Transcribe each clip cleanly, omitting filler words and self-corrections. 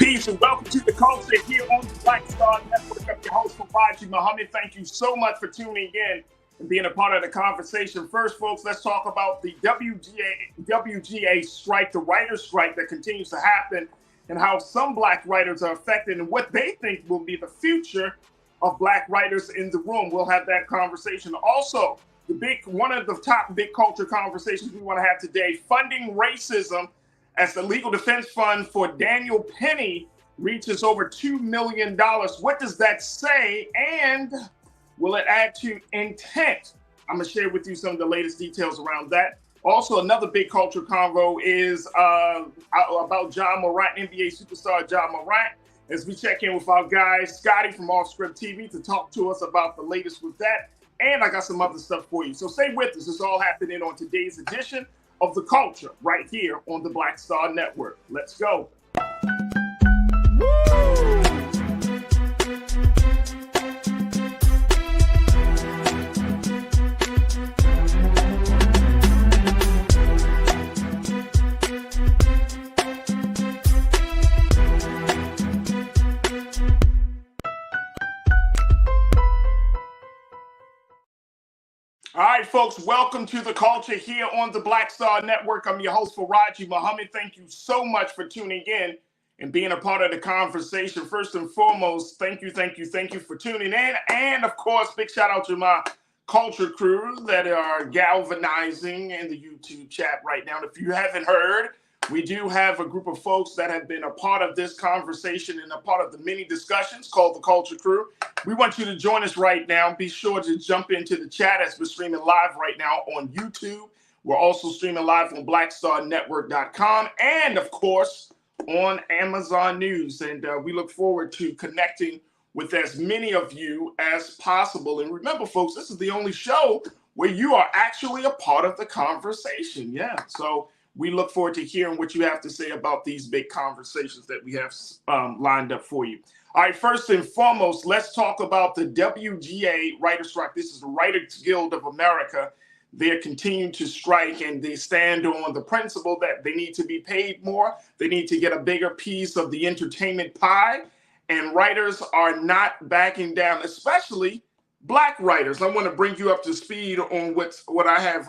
Peace and welcome to the culture here on the Black Star Network. I'm your host, Farajii. Thank you so much for tuning in and being a part of the conversation. First, folks, let's talk about the WGA strike, the writers' strike that continues to happen, and how some Black writers are affected and what they think will be the future of Black writers in the room. We'll have that conversation. Also, one of the top big culture conversations we want to have today, funding racism, as the legal defense fund for Daniel Penny reaches over $2 million. What does that say? And will it add to intent? I'm going to share with you some of the latest details around that. Also, another big culture convo is about Ja Morant, NBA superstar Ja Morant, as we check in with our guy, Scotty from Off Script TV, to talk to us about the latest with that. And I got some other stuff for you. So stay with us. It's all happening on today's edition of The Culture right here on the Black Star Network. Let's go. All right, folks, welcome to The Culture here on the Black Star Network. I'm your host, Farajii. Thank you so much for tuning in and being a part of the conversation. First and foremost, thank you for tuning in. And, of course, big shout out to my culture crew that are galvanizing in the YouTube chat right now. And if you haven't heard, we do have a group of folks that have been a part of this conversation and a part of the many discussions called the Culture Crew. We want you to join us right now. Be sure to jump into the chat as we're streaming live right now on YouTube. We're also streaming live on blackstarnetwork.com and, of course, on Amazon News. And we look forward to connecting with as many of you as possible. And remember, folks, this is the only show where you are actually a part of the conversation. Yeah, so we look forward to hearing what you have to say about these big conversations that we have lined up for you. All right, first and foremost, let's talk about the WGA writer strike. This is the Writers Guild of America. They're continuing to strike, and they stand on the principle that they need to be paid more. They need to get a bigger piece of the entertainment pie, and writers are not backing down, especially Black writers. I want to bring you up to speed on what I have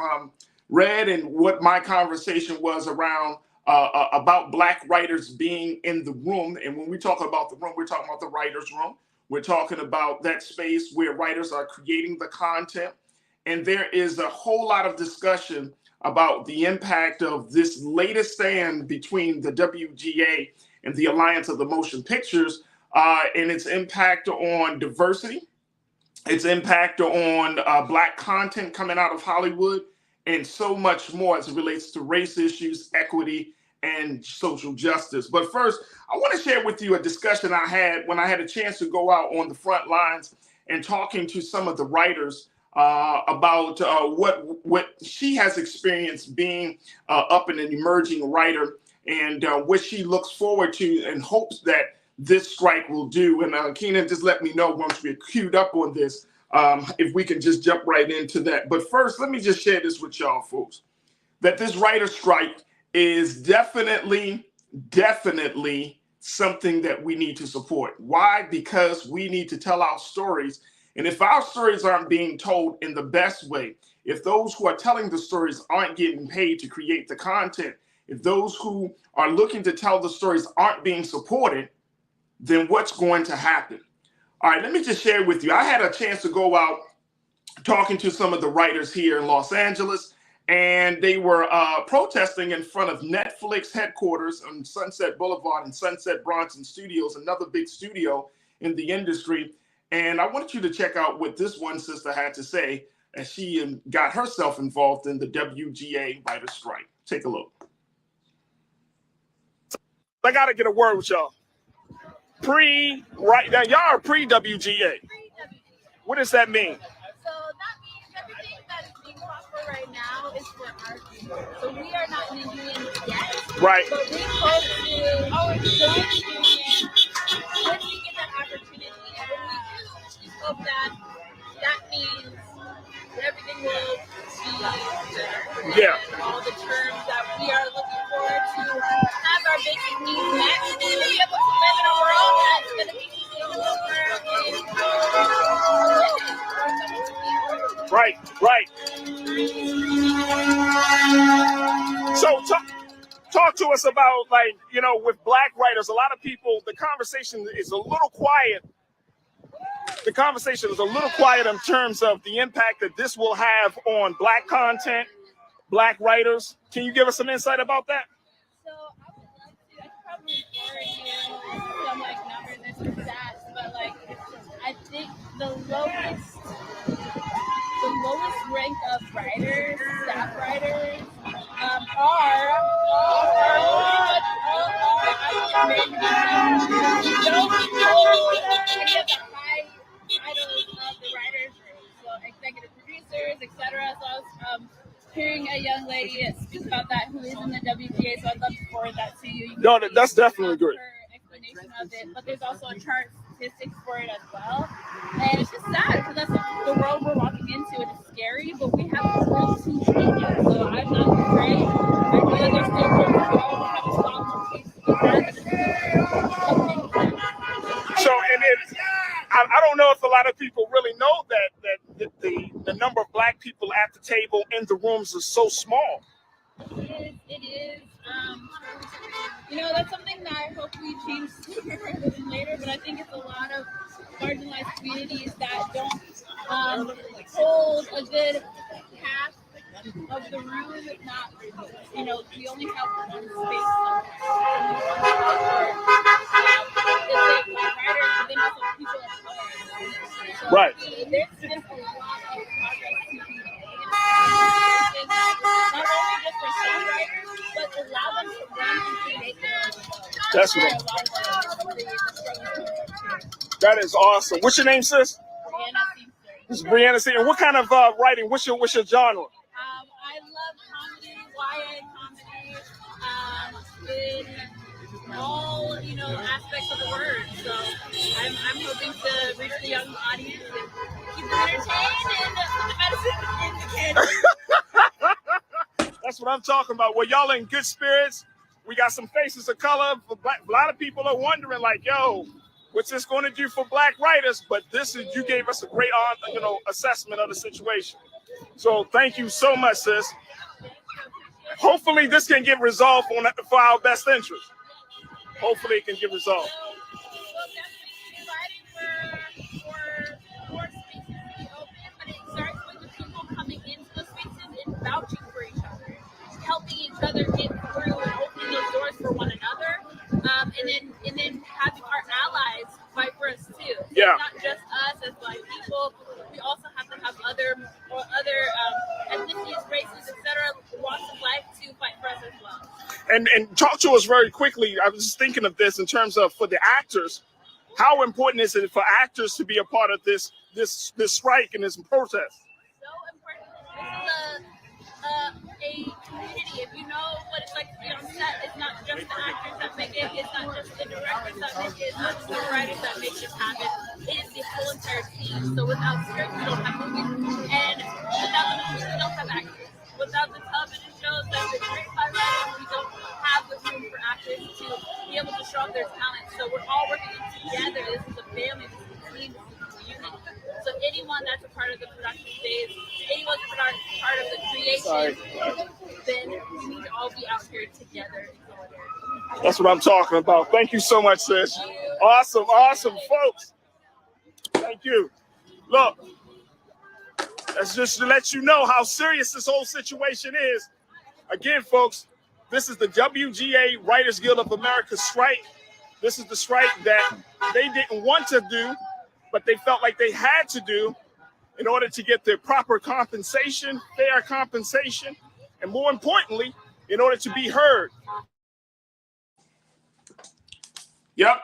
read and what my conversation was around about Black writers being in the room. And when we talk about the room, we're talking about the writer's room. We're talking about that space where writers are creating the content. And there is a whole lot of discussion about the impact of this latest stand between the WGA and the Alliance of the Motion Pictures and its impact on diversity, its impact on Black content coming out of Hollywood, and so much more as it relates to race issues, equity, and social justice. But first, I want to share with you a discussion I had when I had a chance to go out on the front lines and talking to some of the writers about what she has experienced being up and an emerging writer, and what she looks forward to and hopes that this strike will do. And Keenan, just let me know once we're queued up on this, if we can just jump right into that. But first, let me just share this with y'all, folks, that this writer strike is definitely something that we need to support. Why? Because we need to tell our stories. And if our stories aren't being told in the best way, if those who are telling the stories aren't getting paid to create the content, if those who are looking to tell the stories aren't being supported, then what's going to happen? All right, let me just share with you. I had a chance to go out talking to some of the writers here in Los Angeles, and they were protesting in front of Netflix headquarters on Sunset Boulevard and Sunset Bronson Studios, another big studio in the industry. And I want you to check out what this one sister had to say as she got herself involved in the WGA writer strike. Take a look. I got to get a word with y'all. Right now, y'all are pre-WGA. What does that mean? So that means everything that is being fought for right now is for our people. So we are not in the union yet. Right. But we hope to join the union when we get that opportunity. And when we do, we hope that means everything will be better. Yeah. And all the terms that we are looking for to have our basic needs met and to be able to live Right. So talk to us about, like, you know, with Black writers, a lot of people, the conversation is a little quiet. The conversation is a little quiet in terms of the impact that this will have on Black content, Black writers. Can you give us some insight about that? So I would love to. I could probably forward you some like numbers and some stats, but like I think the lowest rank of writers, staff writers, are African American. Don't hold any of the high titles of the writers' room, so executive producers, etc. So I was hearing a young lady speak about that who is in the WGA, so I'd love to forward that to you. No, that's definitely great. Her explanation of it, but there's also a chart statistics for it as well. And it's just sad because that's the world we're walking into. It is scary, but we have the world to change it. So I'm not afraid. I know that there's still more to go. We have a lot more cases to So, and it's, I don't know if a lot of people really know that the number of Black people at the table in the rooms is so small. It is. You know, that's something that I hope we change sooner rather than later, but I think it's a lot of marginalized communities that don't hold a good half of the room. Not, you know, we only have one space. It's like writers, but then also people of color. So right. There's just a lot of progress to be made. Not only just for songwriters, but allow them to run and create their own show. That's right. That is awesome. What's your name, sis? This is Brianna C. And what kind of writing? What's your genre? I love comedy, YA comedy, in all, you know, aspects of the word. So I'm hoping to reach the young audience and keep them entertained and put the medicine in the kids. That's what I'm talking about. Well, y'all in good spirits. We got some faces of color. A lot of people are wondering, like, yo, what's this going to do for Black writers? But you gave us a great, assessment of the situation. So thank you so much, sis. Hopefully this can get resolved for our best interest. Hopefully it can get resolved. We'll definitely be fighting for more spaces to be open, but it starts with the people coming into the spaces and vouching for each other, helping each other get through and opening those doors for one another, and then having our allies fight for us too. So yeah. It's not just us as Black people. We also have to have other ethnicities, races, etc. walks of life to fight for us as well. And talk to us very quickly. I was just thinking of this in terms of for the actors. How important is it for actors to be a part of this strike and this protest? So important. This is a community. If you know what it's like to be on set, it's not just the actors that make it. It's not just the directors that make it. It's not just the writers that make this happen. It is the whole entire team. So without scripts, we don't have movies, and without the movies, we don't have actors. Without the television shows that have been written by writers, we don't have the room for actors to be able to show off their talent. So we're all working together. This is a family. This is a team. This is a community. So anyone that's a part of the production phase, anyone that's part of the creation, then we need to all be out here together. That's what I'm talking about. Thank you so much, sis. Awesome, folks. Thank you. Look, that's just to let you know how serious this whole situation is. Again, folks, this is the WGA Writers Guild of America strike. This is the strike that they didn't want to do, but they felt like they had to do in order to get their proper compensation, fair compensation, and more importantly, in order to be heard. Yep.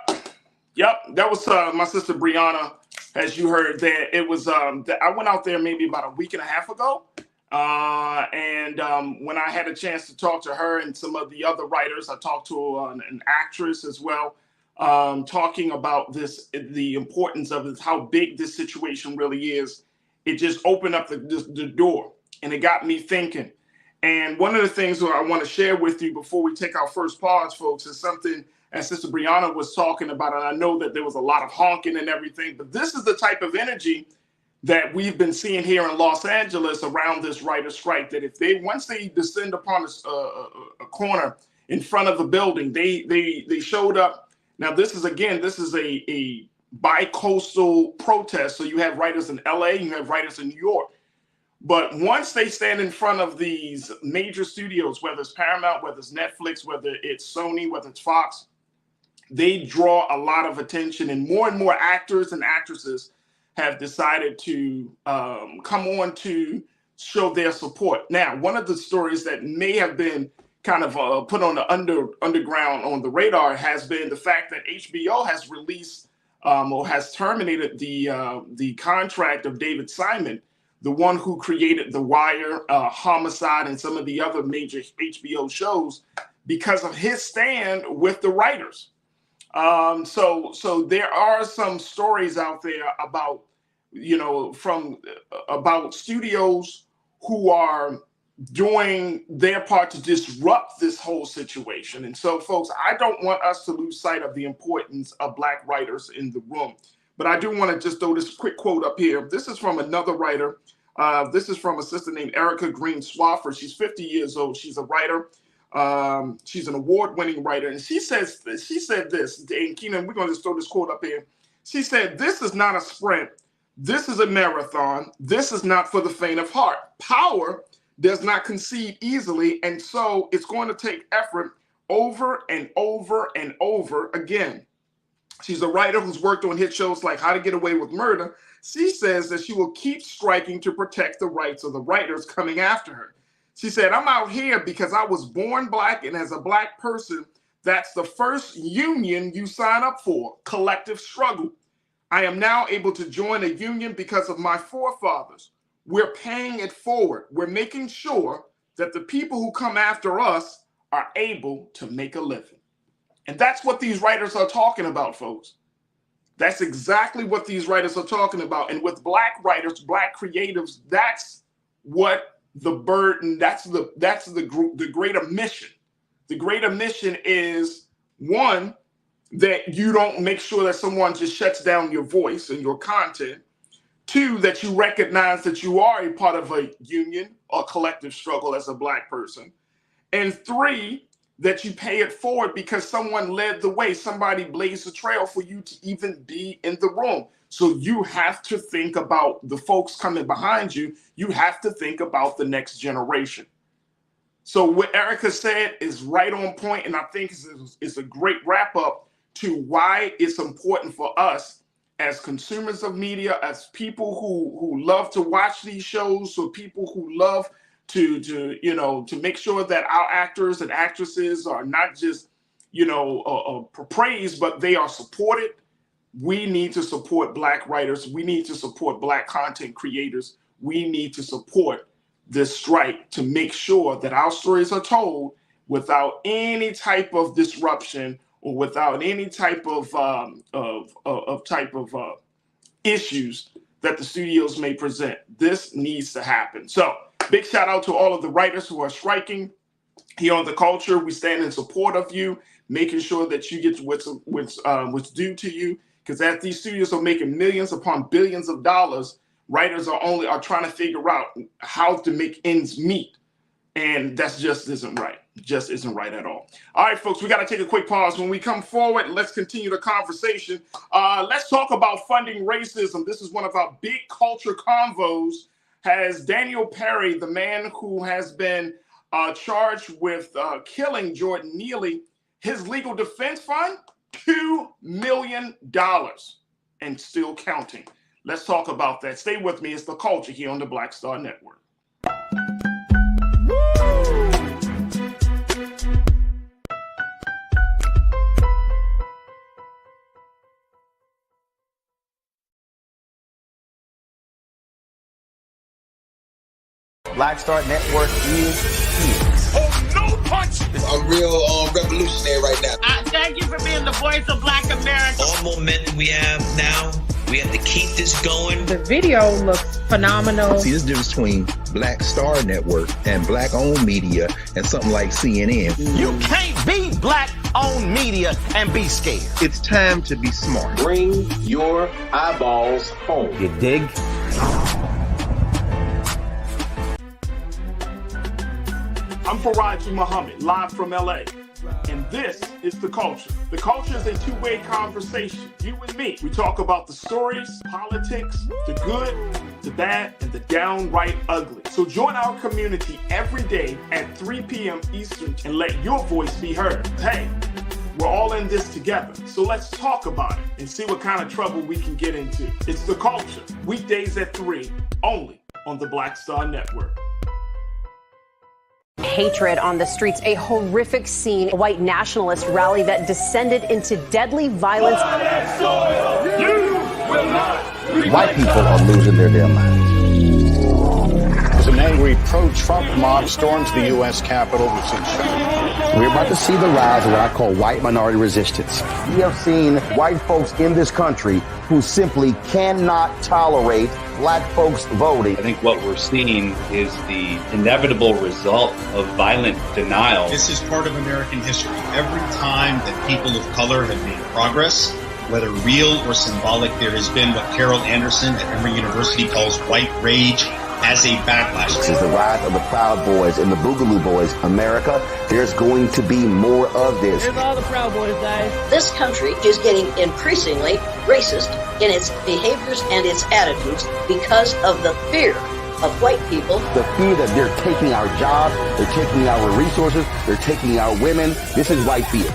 That was my sister Brianna, as you heard there. It was I went out there maybe about a week and a half ago. And when I had a chance to talk to her and some of the other writers, I talked to an actress as well, talking about the importance of this, how big this situation really is. It just opened up the door, and it got me thinking. And one of the things that I want to share with you before we take our first pause, folks, is something as Sister Brianna was talking about, and I know that there was a lot of honking and everything, but this is the type of energy that we've been seeing here in Los Angeles around this writer strike, that if once they descend upon a corner in front of the building, they showed up. Now this is a bi-coastal protest. So you have writers in LA, you have writers in New York. But once they stand in front of these major studios, whether it's Paramount, whether it's Netflix, whether it's Sony, whether it's Fox, they draw a lot of attention, and more actors and actresses have decided to come on to show their support. Now, one of the stories that may have been kind of put on the underground on the radar has been the fact that HBO has released or has terminated the contract of David Simon, the one who created The Wire, Homicide, and some of the other major HBO shows, because of his stand with the writers. So there are some stories out there about, about studios who are doing their part to disrupt this whole situation. And so, folks, I don't want us to lose sight of the importance of Black writers in the room. But I do want to just throw this quick quote up here. This is from another writer. This is from a sister named Erica Green Swaffer. She's 50 years old. She's a writer. She's an award-winning writer. And she said this, and Keenan, we're going to just throw this quote up here. She said, "This is not a sprint. This is a marathon. This is not for the faint of heart. Power does not concede easily, and so it's going to take effort over and over and over again." She's a writer who's worked on hit shows like How to Get Away with Murder. She says that she will keep striking to protect the rights of the writers coming after her. She said, "I'm out here because I was born Black, and as a Black person, that's the first union you sign up for, collective struggle. I am now able to join a union because of my forefathers. We're paying it forward. We're making sure that the people who come after us are able to make a living." And that's what these writers are talking about, folks. That's exactly what these writers are talking about. And with Black writers, Black creatives, that's what the burden, that's the greater mission. The greater mission is, one, that you don't make sure that someone just shuts down your voice and your content. Two, that you recognize that you are a part of a union or collective struggle as a Black person. And three, that you pay it forward because someone led the way. Somebody blazed the trail for you to even be in the room. So you have to think about the folks coming behind you. You have to think about the next generation. So what Erica said is right on point, and I think it's a great wrap up to why it's important for us as consumers of media, as people who love to watch these shows, or people who love to make sure that our actors and actresses are not just, praised, but they are supported. We need to support Black writers. We need to support Black content creators. We need to support this strike to make sure that our stories are told without any type of disruption or without any type of issues that the studios may present. This needs to happen. So big shout out to all of the writers who are striking here on The Culture. We stand in support of you, making sure that you get what's due to you. Because as these studios are making millions upon billions of dollars, writers are trying to figure out how to make ends meet. And that just isn't right. Just isn't right at all. All right, folks, we got to take a quick pause. When we come forward, let's continue the conversation. Let's talk about funding racism. This is one of our big culture convos. Has Daniel Perry, the man who has been charged with killing Jordan Neely, his legal defense fund, $2 million and still counting. Let's talk about that. Stay with me. It's The Culture here on the Black Star Network. Black Star Network is here. Oh, no punch! I'm real revolutionary right now. Thank you for being the voice of Black America. All momentum we have now, we have to keep this going. The video looks phenomenal. See, this difference between Black Star Network and Black-owned media and something like CNN. You can't be Black-owned media and be scared. It's time to be smart. Bring your eyeballs home. You dig? I'm Farajii Muhammad, live from LA. And this is The Culture. The Culture is a two-way conversation. You and me. We talk about the stories, politics, the good, the bad, and the downright ugly. So join our community every day at 3 p.m. Eastern and let your voice be heard. Hey, we're all in this together. So let's talk about it and see what kind of trouble we can get into. It's The Culture. Weekdays at 3, only on the Black Star Network. Hatred on the streets, a horrific scene, a white nationalist rally that descended into deadly violence. White people are losing their damn minds. There's an angry pro-Trump mob storms the U.S. Capitol. We're about to see the rise of what I call white minority resistance. We have seen white folks in this country who simply cannot tolerate black folks voting. I think what we're seeing is the inevitable result of violent denial. This is part of American history. Every time that people of color have made progress, whether real or symbolic, there has been what Carol Anderson at Emory University calls white rage as a backlash. This is the rise of the Proud Boys and the Boogaloo Boys. America, there's going to be more of this. Here's all the Proud Boys, guys. This country is getting increasingly racist in its behaviors and its attitudes because of the fear of white people. The fear that they're taking our jobs, they're taking our resources, they're taking our women. This is white fear.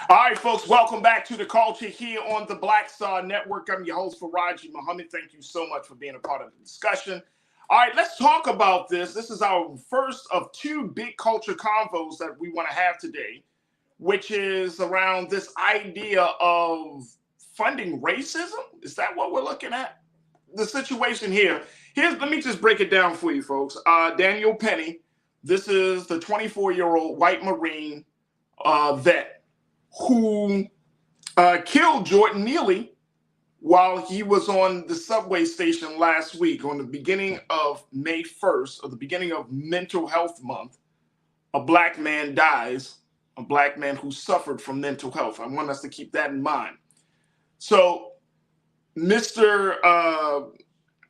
All right, folks, welcome back to The Culture here on the Black Star Network. I'm your host, Farajii Muhammad. Thank you so much for being a part of the discussion. All right, let's talk about this. This is our first of two big culture convos that we want to have today, which is around this idea of funding racism. Is that what we're looking at? The situation here. Let me just break it down for you, folks. Daniel Penny, this is the 24-year-old white Marine vet who killed Jordan Neely while he was on the subway station last week on the beginning of May 1st, or the beginning of Mental Health Month. A black man dies, a black man who suffered from mental health. I want us to keep that in mind. So Mr.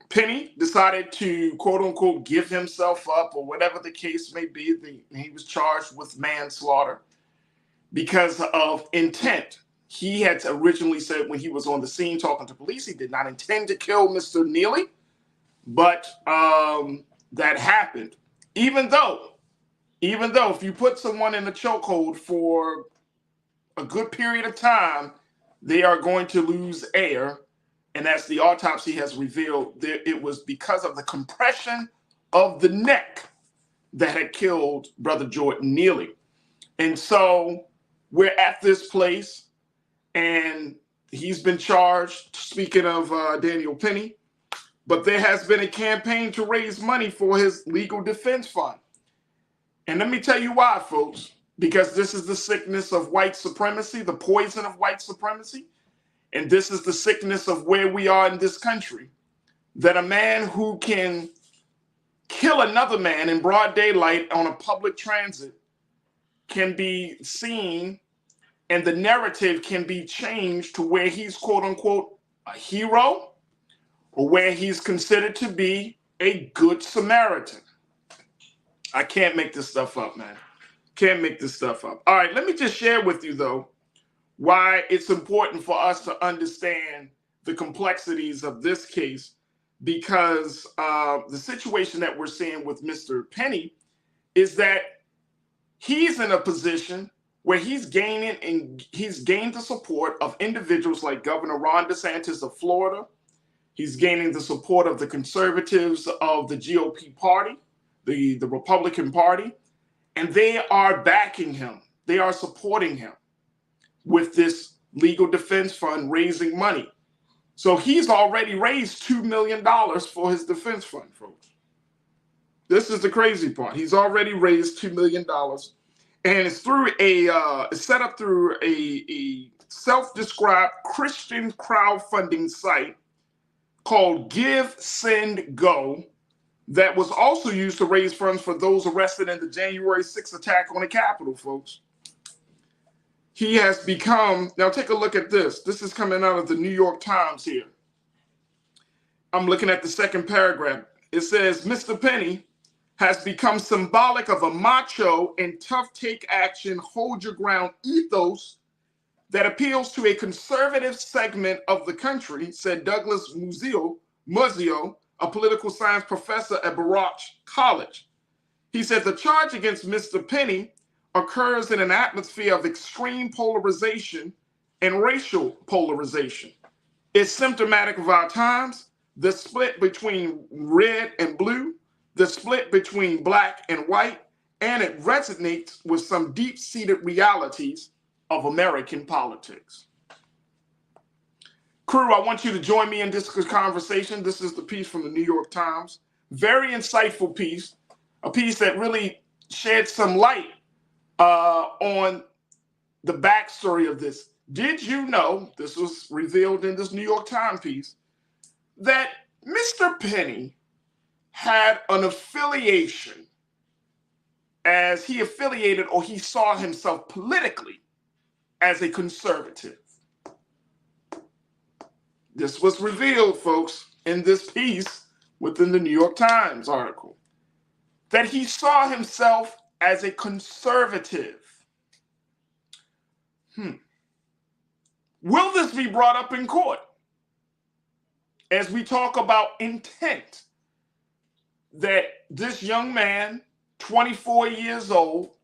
Penny decided to, quote unquote, give himself up, or whatever the case may be. He was charged with manslaughter because of intent. He had originally said when he was on the scene talking to police, he did not intend to kill Mr. Neely, but that happened. Even though if you put someone in a chokehold for a good period of time, they are going to lose air. And as the autopsy has revealed, it was because of the compression of the neck that had killed Brother Jordan Neely. And so we're at this place, and he's been charged, speaking of Daniel Penny, but there has been a campaign to raise money for his legal defense fund. And let me tell you why, folks, because this is the sickness of white supremacy, the poison of white supremacy, and this is the sickness of where we are in this country, that a man who can kill another man in broad daylight on a public transit can be seen, and the narrative can be changed to where he's, quote unquote, a hero, or where he's considered to be a good Samaritan. I can't make this stuff up, man. Can't make this stuff up. All right, let me just share with you, though, why it's important for us to understand the complexities of this case, because the situation that we're seeing with Mr. Penny is that he's in a position where he's gained the support of individuals like Governor Ron DeSantis of Florida. He's gaining the support of the conservatives of the GOP party, the Republican Party, and they are backing him. They are supporting him with this legal defense fund, raising money. So he's already raised $2 million for his defense fund, folks. This is the crazy part. He's already raised $2 million. And it's through it's set up through a self-described Christian crowdfunding site called Give, Send, Go that was also used to raise funds for those arrested in the January 6th attack on the Capitol, folks. He has become, now take a look at this. This is coming out of the New York Times here. I'm looking at the second paragraph. It says, Mr. Penny has become symbolic of a macho and tough take action, hold your ground ethos that appeals to a conservative segment of the country, said Douglas Muzio, a political science professor at Farajii College. He said the charge against Mr. Penny occurs in an atmosphere of extreme polarization and racial polarization. It's symptomatic of our times, the split between red and blue, the split between black and white, and it resonates with some deep-seated realities of American politics. Crew, I want you to join me in this conversation. This is the piece from the New York Times. Very insightful piece, a piece that really shed some light on the backstory of this. Did you know, this was revealed in this New York Times piece, that Mr. Penny had an affiliation as he affiliated or he saw himself politically as a conservative. This was revealed, folks, in this piece within the New York Times article, that he saw himself as a conservative. Will this be brought up in court as we talk about intent? That this young man, 24 years old,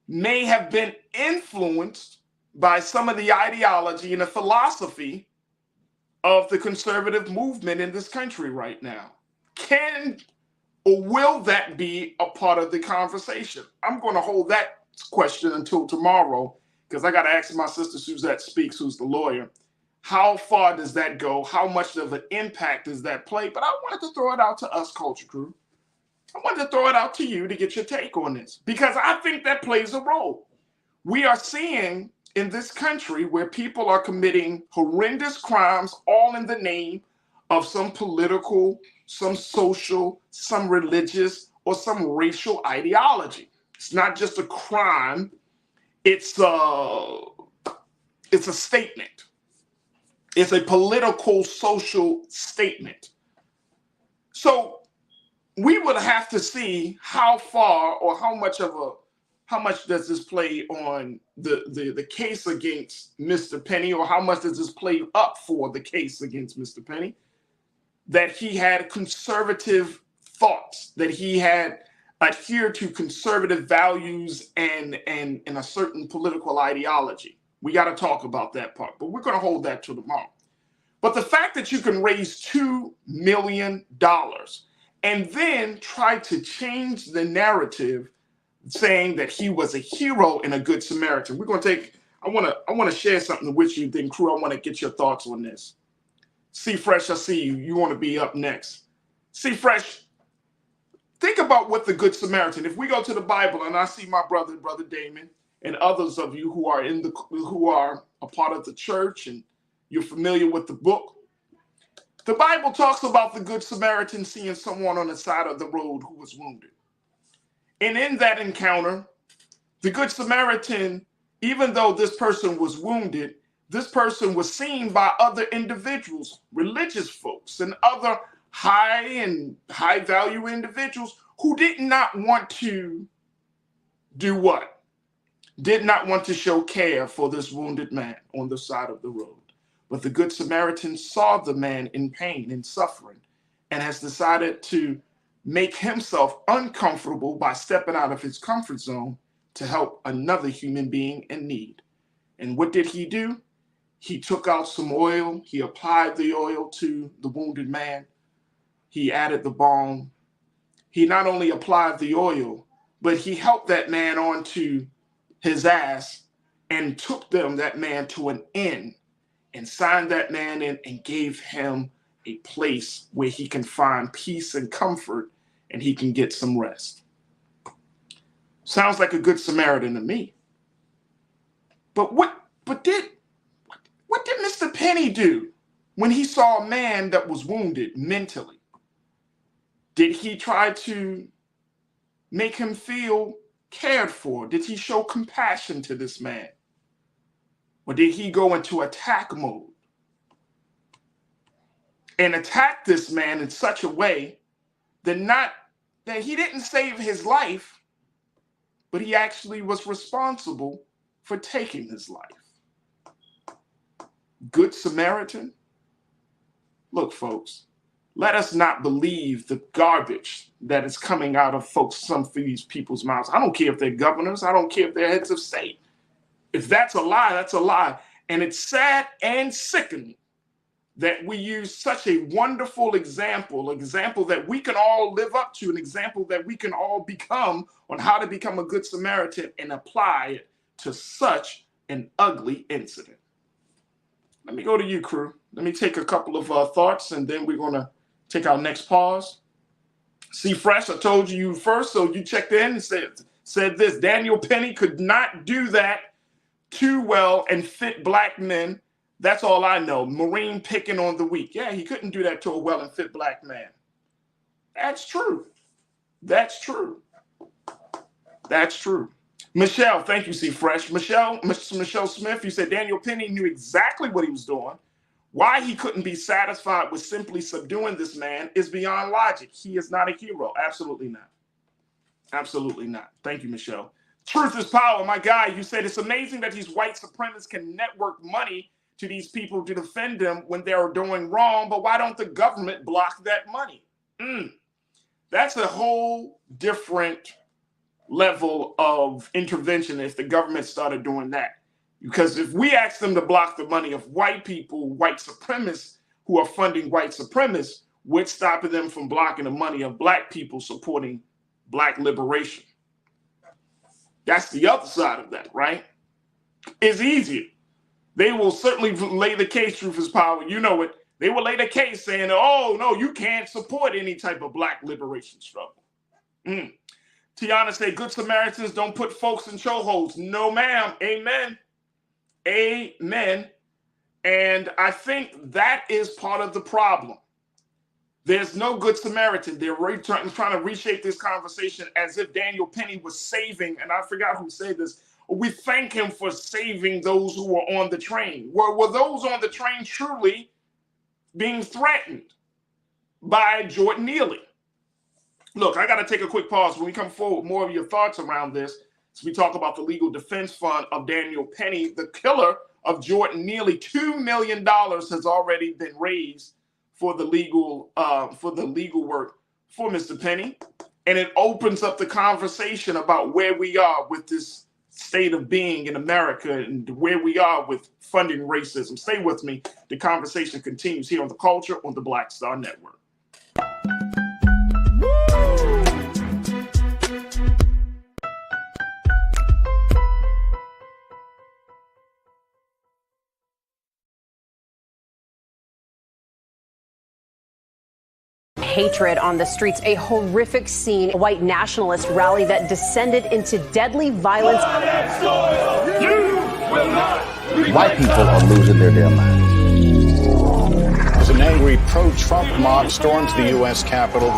may have been influenced by some of the ideology and the philosophy of the conservative movement in this country right now. Can or will that be a part of the conversation? I'm going to hold that question until tomorrow because I got to ask my sister Suzette Speaks, who's the lawyer. How far does that go? How much of an impact does that play? But I wanted to throw it out to us, Culture Crew. I wanted to throw it out to you to get your take on this because I think that plays a role. We are seeing in this country where people are committing horrendous crimes all in the name of some political, some social, some religious, or some racial ideology. It's not just a crime. It's a statement. It's a political, social statement. So we would have to see how far or how much does this play on the case against Mr. Penny, or how much does this play up for the case against Mr. Penny, that he had conservative thoughts, that he had adhered to conservative values and a certain political ideology. We got to talk about that part, but we're going to hold that till tomorrow. But the fact that you can raise $2 million and then try to change the narrative saying that he was a hero and a good Samaritan. We're going to take, I want to share something with you, then crew, I want to get your thoughts on this. C Fresh, I see you. You want to be up next. C Fresh, think about what the Good Samaritan, if we go to the Bible and I see my brother Damon, and others of you who are a part of the church and you're familiar with the book, the Bible talks about the Good Samaritan seeing someone on the side of the road who was wounded. And in that encounter, the Good Samaritan, even though this person was wounded, this person was seen by other individuals, religious folks, and other high value individuals who did not want to do what? Did not want to show care for this wounded man on the side of the road. But the Good Samaritan saw the man in pain and suffering and has decided to make himself uncomfortable by stepping out of his comfort zone to help another human being in need. And what did he do? He took out some oil. He applied the oil to the wounded man. He added the balm. He not only applied the oil, but he helped that man onto his ass and took that man to an inn and signed that man in and gave him a place where he can find peace and comfort and he can get some rest. Sounds like a good Samaritan to me. But what did Mr. Penny do when he saw a man that was wounded mentally? Did he try to make him feel cared for? Did he show compassion to this man? Or did he go into attack mode and attack this man in such a way that he didn't save his life, but he actually was responsible for taking his life? Good Samaritan? Look, folks, let us not believe the garbage that is coming out of some of these people's mouths. I don't care if they're governors. I don't care if they're heads of state. If that's a lie, that's a lie. And it's sad and sickening that we use such a wonderful example that we can all live up to, an example that we can all become on how to become a good Samaritan and apply it to such an ugly incident. Let me go to you, crew. Let me take a couple of thoughts, and then we're going to take our next pause. See, Fresh, I told you first, so you checked in and said this: Daniel Penny could not do that too well and fit black men. That's all I know. Marine picking on the weak. Yeah, he couldn't do that to a well and fit black man. That's true. That's true. That's true. Michelle, thank you, C Fresh. Michelle Smith, you said Daniel Penny knew exactly what he was doing. Why he couldn't be satisfied with simply subduing this man is beyond logic. He is not a hero. Absolutely not. Absolutely not. Thank you, Michelle. Truth is power. My guy, you said it's amazing that these white supremacists can network money to these people to defend them when they're doing wrong, but why don't the government block that money? That's a whole different level of intervention if the government started doing that. Because if we ask them to block the money of white people, white supremacists who are funding white supremacists, we're stopping them from blocking the money of black people supporting black liberation. That's the other side of that, right? It's easier. They will certainly lay the case, truth is power. You know it. They will lay the case saying, oh, no, you can't support any type of black liberation struggle. Tiana said, good Samaritans don't put folks in chokeholds. No, ma'am. Amen. Amen. And I think that is part of the problem. There's no good Samaritan. They're trying to reshape this conversation as if Daniel Penny was saving, and I forgot who said this, we thank him for saving those who were on the train. Were those on the train truly being threatened by Jordan Neely? Look, I got to take a quick pause. When we come forward, more of your thoughts around this. So we talk about the legal defense fund of Daniel Penny, the killer of Jordan Neely. $2 million has already been raised for the legal work for Mr. Penny. And it opens up the conversation about where we are with this state of being in America and where we are with funding racism. Stay with me. The conversation continues here on The Culture on the Black Star Network. Hatred on the streets, a horrific scene, a white nationalist rally that descended into deadly violence. White people are losing their damn minds. As an angry pro-Trump mob storms the U.S. Capitol,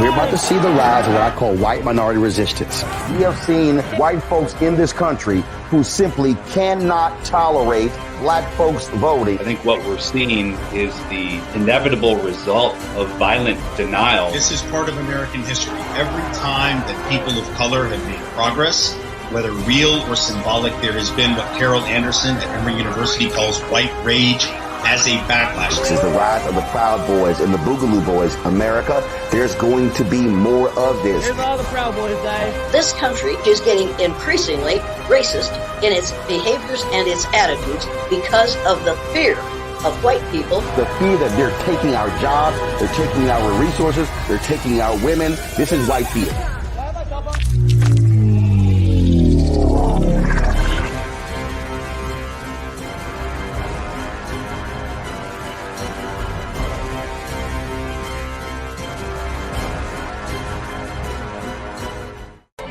we're about to see the rise of what I call white minority resistance. We have seen white folks in this country who simply cannot tolerate black folks voting. I think what we're seeing is the inevitable result of violent denial. This is part of American history. Every time that people of color have made progress, whether real or symbolic, there has been what Carol Anderson at Emory University calls white rage as a backlash. This is the rise of the Proud Boys and the Boogaloo Boys. America, there's going to be more of this. Here's all the Proud Boys, guys. This country is getting increasingly racist in its behaviors and its attitudes because of the fear of white people. The fear that they're taking our jobs, they're taking our resources, they're taking our women. This is white fear.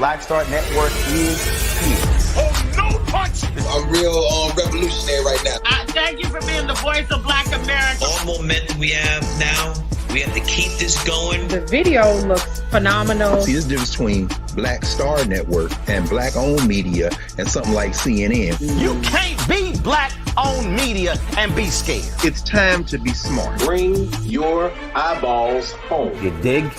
Black Star Network is here. Oh, no punch! I'm real revolutionary right now. Thank you for being the voice of Black America. All momentum we have now, we have to keep this going. The video looks phenomenal. See, there's a difference between Black Star Network and black-owned media and something like CNN. You can't be black-owned media and be scared. It's time to be smart. Bring your eyeballs home. You dig?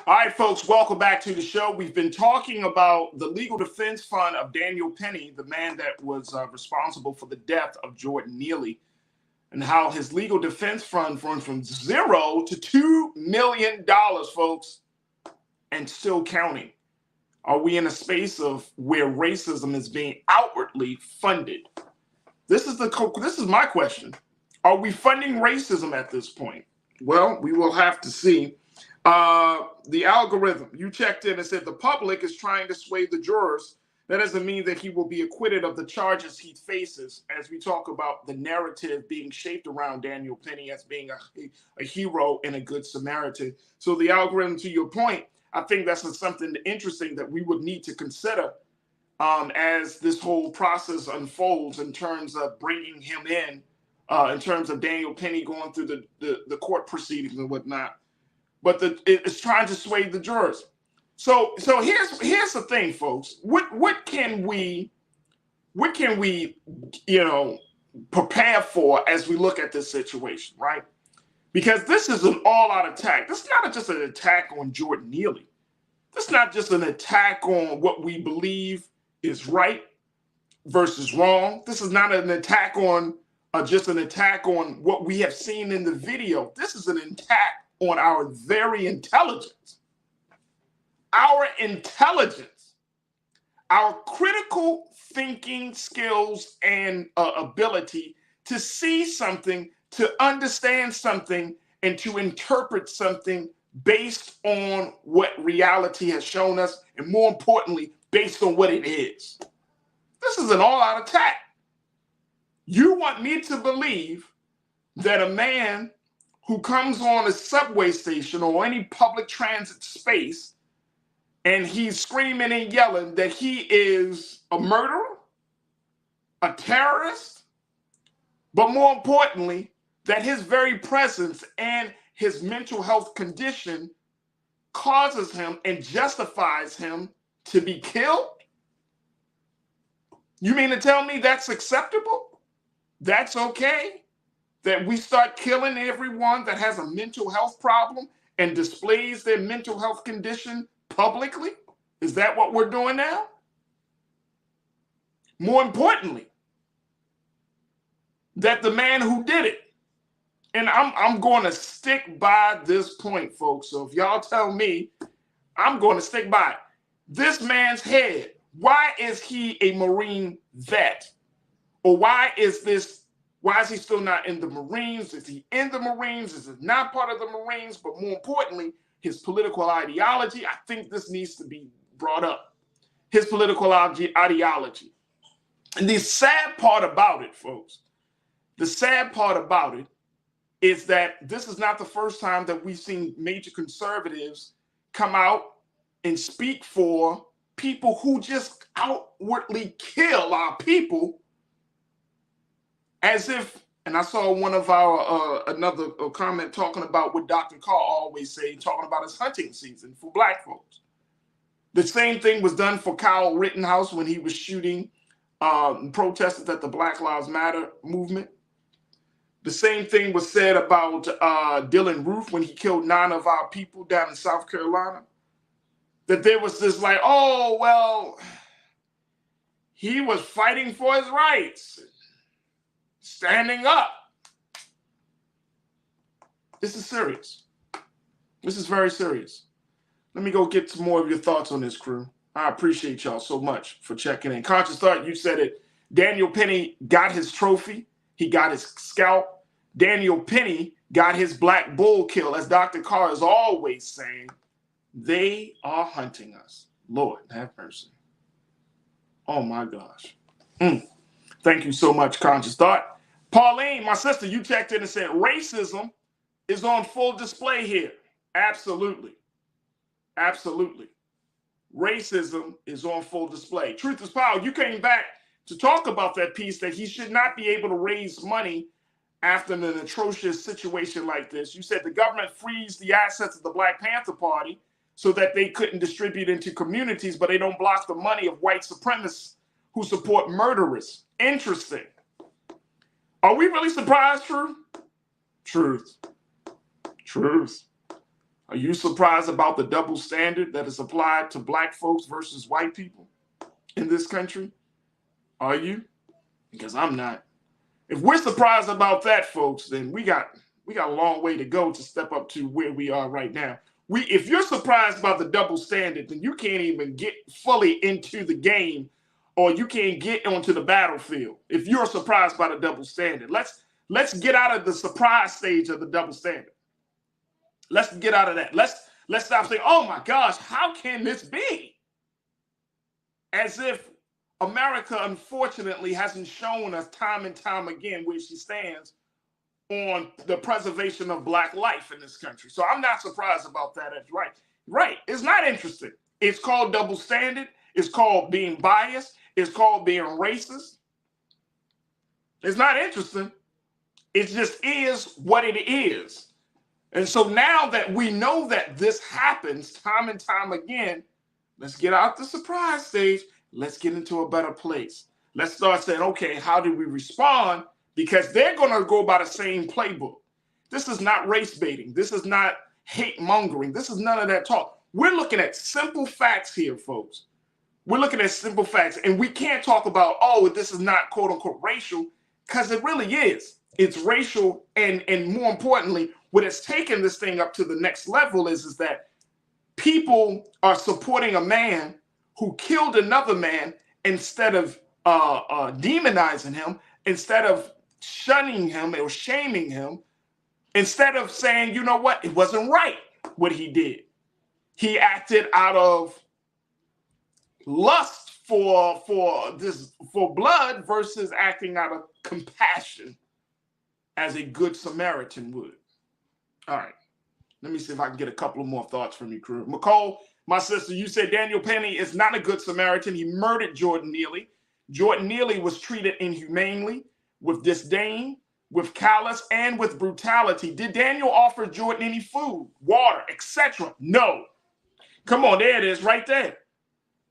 All right, folks, welcome back to the show. We've been talking about the legal defense fund of Daniel Penny, the man that was responsible for the death of Jordan Neely, and how his legal defense fund went from $0 to $2 million, folks, and still counting. Are we in a space of where racism is being outwardly funded? This is my question. Are we funding racism at this point? Well, we will have to see. The algorithm, you checked in and said the public is trying to sway the jurors. That doesn't mean that he will be acquitted of the charges he faces, as we talk about the narrative being shaped around Daniel Penny as being a hero and a good Samaritan. So the algorithm, to your point, I think that's something interesting that we would need to consider as this whole process unfolds in terms of bringing him in terms of Daniel Penny going through the court proceedings and whatnot. But it's trying to sway the jurors. So here's the thing, folks. What can we prepare for as we look at this situation, right? Because this is an all-out attack. This is not just an attack on Jordan Neely. This is not just an attack on what we believe is right versus wrong. This is not an attack on just an attack on what we have seen in the video. This is an attack on our very intelligence, our critical thinking skills and ability to see something, to understand something, and to interpret something based on what reality has shown us, and more importantly, based on what it is. This is an all-out attack. You want me to believe that a man who comes on a subway station or any public transit space and he's screaming and yelling that he is a murderer, a terrorist, but more importantly, that his very presence and his mental health condition causes him and justifies him to be killed? You mean to tell me that's acceptable? That's okay? That we start killing everyone that has a mental health problem and displays their mental health condition publicly? Is that what we're doing now? More importantly, that the man who did it, and I'm going to stick by this point, folks. So if y'all tell me, I'm going to stick by it. This man's head, why is he a Marine vet? Or why is he still not in the Marines? Is he in the Marines? Is he not part of the Marines? But more importantly, his political ideology, I think this needs to be brought up. His political ideology. And the sad part about it, folks, the sad part about it is that this is not the first time that we've seen major conservatives come out and speak for people who just outwardly kill our people. As if, and I saw one of our, another comment talking about what Dr. Carr always say, talking about his hunting season for black folks. The same thing was done for Kyle Rittenhouse when he was shooting protesters at the Black Lives Matter movement. The same thing was said about Dylan Roof when he killed 9 of our people down in South Carolina. That there was this like, oh, well, he was fighting for his rights. Standing up. This is serious. This is very serious. Let me go get some more of your thoughts on this, crew. I appreciate y'all so much for checking in. Conscious Thought, you said it. Daniel Penny got his trophy. He got his scalp. Daniel Penny got his black bull kill, as Dr. Carr is always saying. They are hunting us. Lord, have mercy. Oh my gosh. Thank you so much, Conscious Thought. Pauline, my sister, you checked in and said racism is on full display here. Absolutely. Absolutely. Racism is on full display. Truth is power. You came back to talk about that piece that he should not be able to raise money after an atrocious situation like this. You said the government frees the assets of the Black Panther Party so that they couldn't distribute into communities, but they don't block the money of white supremacists who support murderers. Interesting. Are we really surprised, Truth? Truth. Are you surprised about the double standard that is applied to Black folks versus white people in this country? Are you? Because I'm not. If we're surprised about that, folks, then we got a long way to go to step up to where we are right now. If you're surprised about the double standard, then you can't even get fully into the game, or you can't get onto the battlefield. If you're surprised by the double standard, let's get out of the surprise stage of the double standard. Let's get out of that. Let's stop saying, "Oh my gosh, how can this be?" As if America, unfortunately, hasn't shown us time and time again where she stands on the preservation of Black life in this country. So I'm not surprised about that. That's right. Right. It's not interesting. It's called double standard. It's called being biased. It's called being racist. It's not interesting. It just is what it is. And so now that we know that this happens time and time again, let's get out the surprise stage. Let's get into a better place. Let's start saying, okay, how do we respond? Because they're going to go by the same playbook. This is not race baiting. This is not hate mongering. This is none of that talk. We're looking at simple facts here, folks. We're looking at simple facts. And we can't talk about, oh, this is not quote unquote racial, because it really is. It's racial. And more importantly, what has taken this thing up to the next level is that people are supporting a man who killed another man instead of demonizing him, instead of shunning him or shaming him, instead of saying, you know what, it wasn't right what he did. He acted out of lust for blood versus acting out of compassion as a good Samaritan would. All right, let me see if I can get a couple of more thoughts from you, crew. McCall, my sister, you said Daniel Penny is not a good Samaritan. He murdered Jordan Neely. Jordan Neely was treated inhumanely, with disdain, with callous, and with brutality. Did Daniel offer Jordan any food, water, etc.? No. Come on, there it is right there.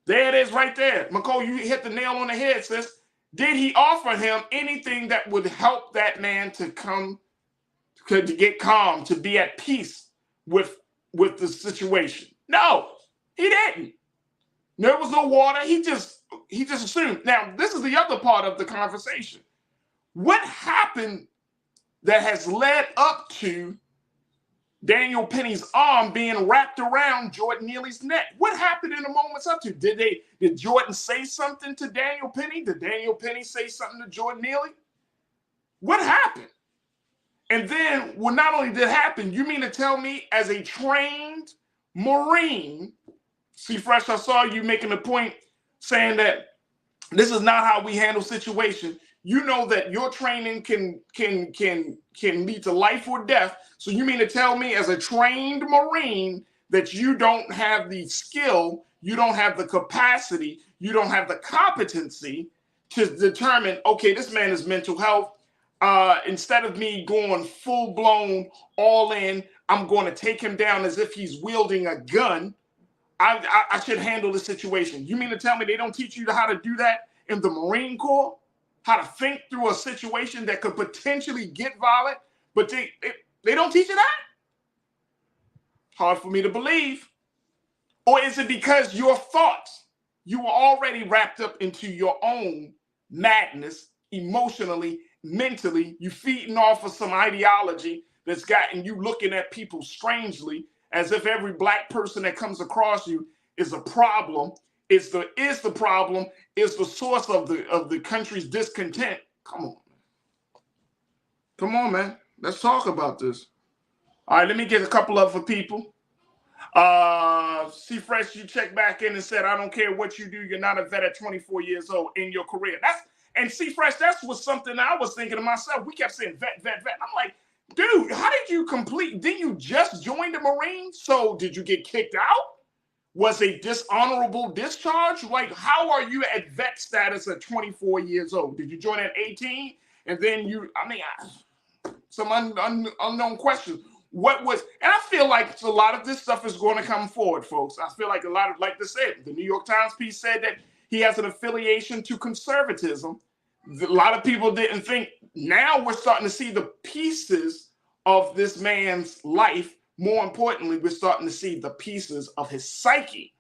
There it is right there. McCall, you hit the nail on the head, sis. Did he offer him anything that would help that man to get calm, to be at peace with the situation? No, he didn't. There was no water. He just assumed. Now, this is the other part of the conversation. What happened that has led up to Daniel Penny's arm being wrapped around Jordan Neely's neck? What happened in the moments up to? Did Jordan say something to Daniel Penny? Did Daniel Penny say something to Jordan Neely? What happened? And then, well, not only did it happen, you mean to tell me as a trained Marine, see, Fresh, I saw you making a point saying that this is not how we handle situations. You know that your training can lead to life or death. So you mean to tell me as a trained Marine that you don't have the skill, you don't have the capacity, you don't have the competency to determine, okay, this man is mental health. Instead of me going full blown all in, I'm going to take him down as if he's wielding a gun. I should handle the situation. You mean to tell me they don't teach you how to do that in the Marine Corps? How to think through a situation that could potentially get violent, but they don't teach you that? Hard for me to believe. Or is it because your thoughts, you were already wrapped up into your own madness, emotionally, mentally, you feeding off of some ideology that's gotten you looking at people strangely, as if every Black person that comes across you is a problem, is the problem, is the source of the country's discontent. Come on, man. Come on, man. Let's talk about this. All right, let me get a couple of people. C-Fresh, you checked back in and said, I don't care what you do, you're not a vet at 24 years old in your career. And C-Fresh, that's was something I was thinking to myself. We kept saying vet, vet, vet. I'm like, dude, how did you complete? Didn't you just join the Marines? So did you get kicked out? Was a dishonorable discharge? Like, how are you at vet status at 24 years old? Did you join at 18? And then some unknown questions. What was, and I feel like a lot of this stuff is going to come forward, folks. I feel like a lot of, like they said, the New York Times piece said that he has an affiliation to conservatism. A lot of people didn't think. Now we're starting to see the pieces of this man's life. More importantly, we're starting to see the pieces of his psyche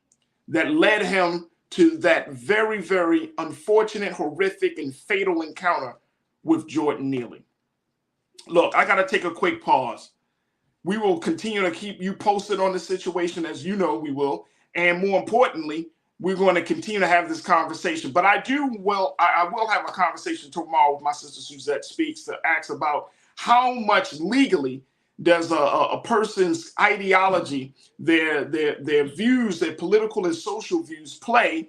that led him to that very, very unfortunate, horrific, and fatal encounter with Jordan Neely. Look, I got to take a quick pause. We will continue to keep you posted on the situation, as you know we will. And more importantly, we're going to continue to have this conversation. But I will have a conversation tomorrow with my sister Suzette Speaks to ask about how much legally does a person's ideology, their views, their political and social views play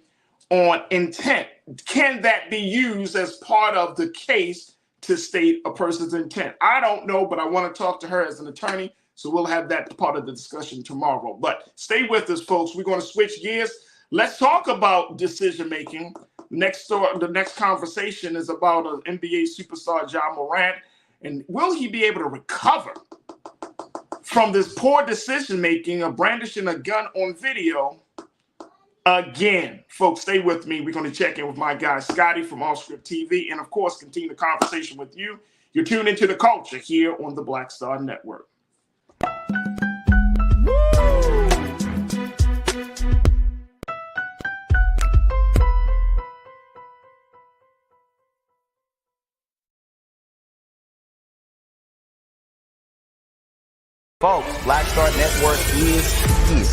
on intent. Can that be used as part of the case to state a person's intent? I don't know, but I want to talk to her as an attorney. So we'll have that part of the discussion tomorrow. But stay with us, folks. We're going to switch gears. Let's talk about decision-making. The next conversation is about an NBA superstar, Ja Morant. And will he be able to recover from this poor decision-making of brandishing a gun on video again? Folks, stay with me. We're going to check in with my guy, Scotty from Off Script TV. And, of course, continue the conversation with you. You're tuned into The Culture here on the Black Star Network. Folks, Black Star Network is here.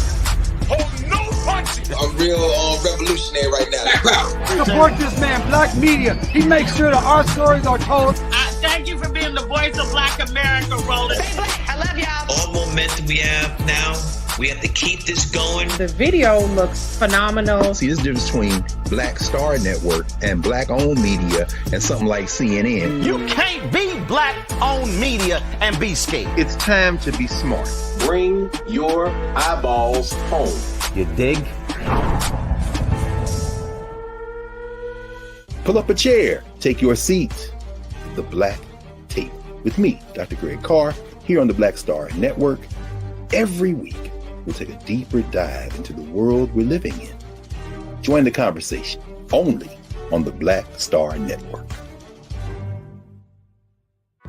Oh, no punches! I'm real revolutionary right now. Support this man, Black Media. He makes sure that our stories are told. Thank you for being the voice of Black America, Roland. Stay black. I love y'all. All momentum we have now, we have to keep this going. The video looks phenomenal. See, this difference between Black Star Network and black-owned media and something like CNN. You can't be black-owned media and be scared. It's time to be smart. Bring your eyeballs home. You dig? Pull up a chair. Take your seat. The Black Tape with me, Dr. Greg Carr, here on the Black Star Network. Every week, we'll take a deeper dive into the world we're living in. Join the conversation only on the Black Star Network.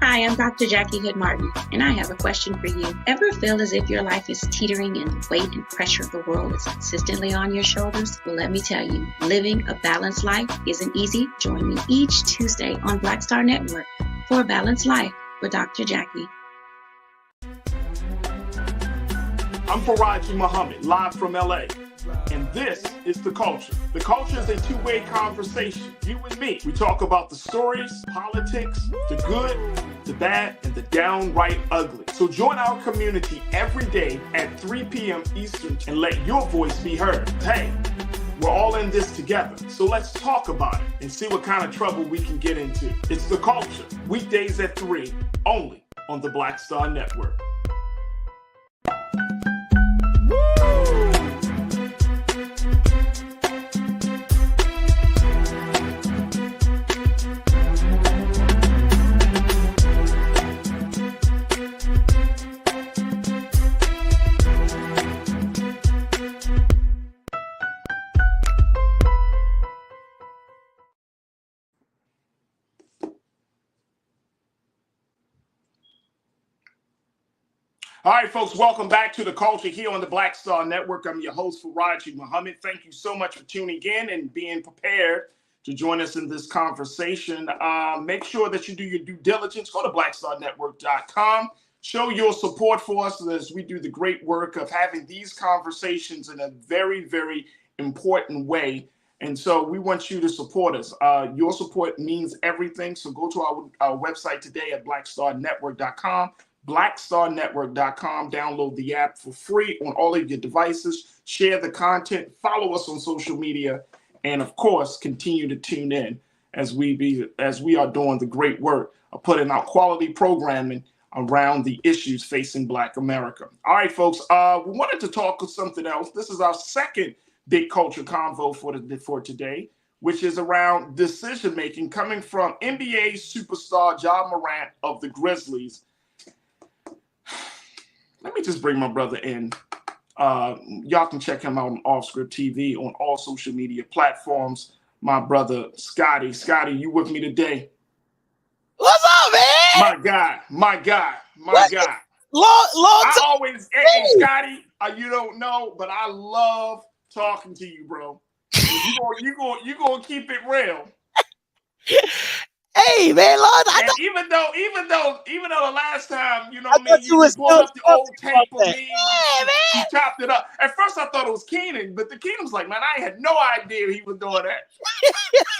Hi, I'm Dr. Jackie Hood Martin, and I have a question for you. Ever feel as if your life is teetering and the weight and pressure of the world is consistently on your shoulders? Well, let me tell you, living a balanced life isn't easy. Join me each Tuesday on Black Star Network for A Balanced Life with Dr. Jackie. I'm Farajii Muhammad, live from LA. And this is The Culture. The Culture is a two-way conversation. You and me. We talk about the stories, politics, the good, the bad, and the downright ugly. So join our community every day at 3 p.m. Eastern and let your voice be heard. Hey, we're all in this together. So let's talk about it and see what kind of trouble we can get into. It's The Culture. Weekdays at 3, only on the Black Star Network. All right, folks, welcome back to The Culture here on the Black Star Network. I'm your host, Farajii Muhammad. Thank you so much for tuning in and being prepared to join us in this conversation. Make sure that you do your due diligence. Go to blackstarnetwork.com. Show your support for us as we do the great work of having these conversations in a very, very important way. And so we want you to support us. Your support means everything. So go to our website today at blackstarnetwork.com. blackstarnetwork.com. Download the app for free on all of your devices. Share the content. Follow us on social media. And, of course, continue to tune in as we are doing the great work of putting out quality programming around the issues facing Black America. All right, folks, we wanted to talk of something else. This is our second big culture convo for today, which is around decision-making coming from NBA superstar Ja Morant of the Grizzlies. Let me just bring my brother in. Y'all can check him out on Offscript TV on all social media platforms. My brother, Scotty. Scotty, you with me today? What's up, man? My guy. Long I time. always, hey, Scotty, you don't know, but I love talking to you, bro. You gonna keep it real. Hey, man, and even though the last time, you know what I mean, you pulled up the old tape of me, you chopped it up. At first I thought it was Keenan, but the Keenan's like, man, I had no idea he was doing that.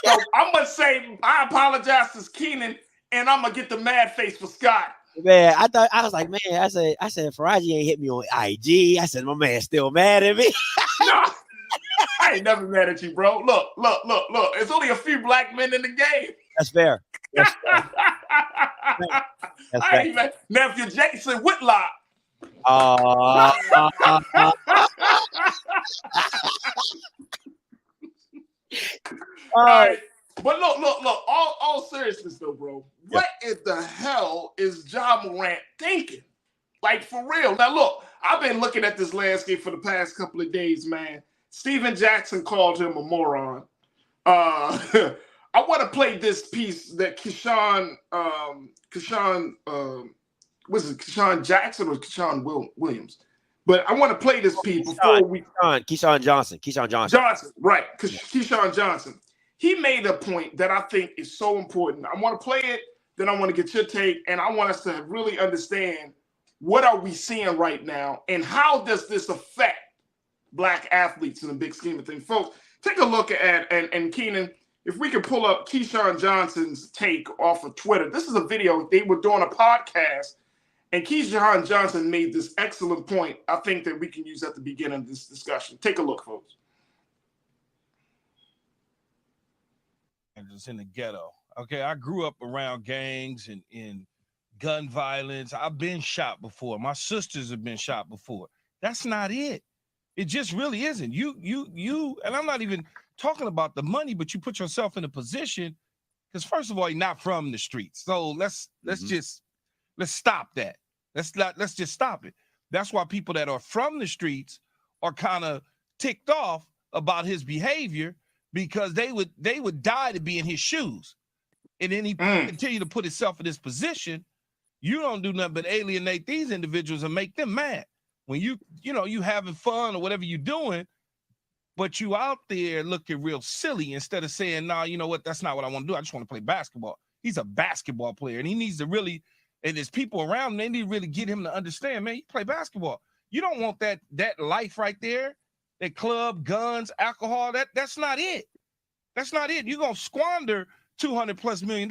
So I'm gonna say I apologize to Keenan, and I'm gonna get the mad face for Scott. Man, I was like, man, I said Farajii ain't hit me on IG. I said, my man's still mad at me. No, I ain't never mad at you, bro. Look. There's only a few black men in the game. That's fair. That's fair. Right, now, if you're Jason Whitlock. All right. But look. All seriousness though, bro. What in the hell is Ja Morant thinking? Like, for real. Now, look, I've been looking at this landscape for the past couple of days, man. Steven Jackson called him a moron. I want to play this piece that Keyshawn Jackson or Keyshawn Williams? But I want to play this piece before we... Keyshawn Johnson. Right. Keyshawn Johnson. He made a point that I think is so important. I want to play it, then I want to get your take, and I want us to really understand what are we seeing right now, and how does this affect Black athletes in the big scheme of things. Folks, take a look at, and Keenan, if we could pull up Keyshawn Johnson's take off of Twitter. This is a video. They were doing a podcast, and Keyshawn Johnson made this excellent point, I think, that we can use at the beginning of this discussion. Take a look, folks. Just in the ghetto. Okay, I grew up around gangs and in gun violence. I've been shot before. My sisters have been shot before. That's not it. It just really isn't. You, and I'm not even talking about the money, but you put yourself in a position, because first of all, you're not from the streets. So let's stop that. Let's just stop it. That's why people that are from the streets are kind of ticked off about his behavior, because they would die to be in his shoes. And then he continue to put himself in this position. You don't do nothing but alienate these individuals and make them mad. When you having fun or whatever you're doing, but you out there looking real silly instead of saying, nah, you know what, that's not what I want to do. I just want to play basketball. He's a basketball player, and he needs to really, and there's people around him, they need to really get him to understand, man, you play basketball. You don't want that life right there. That club, guns, alcohol, that's not it. That's not it. You're gonna squander $200+ million.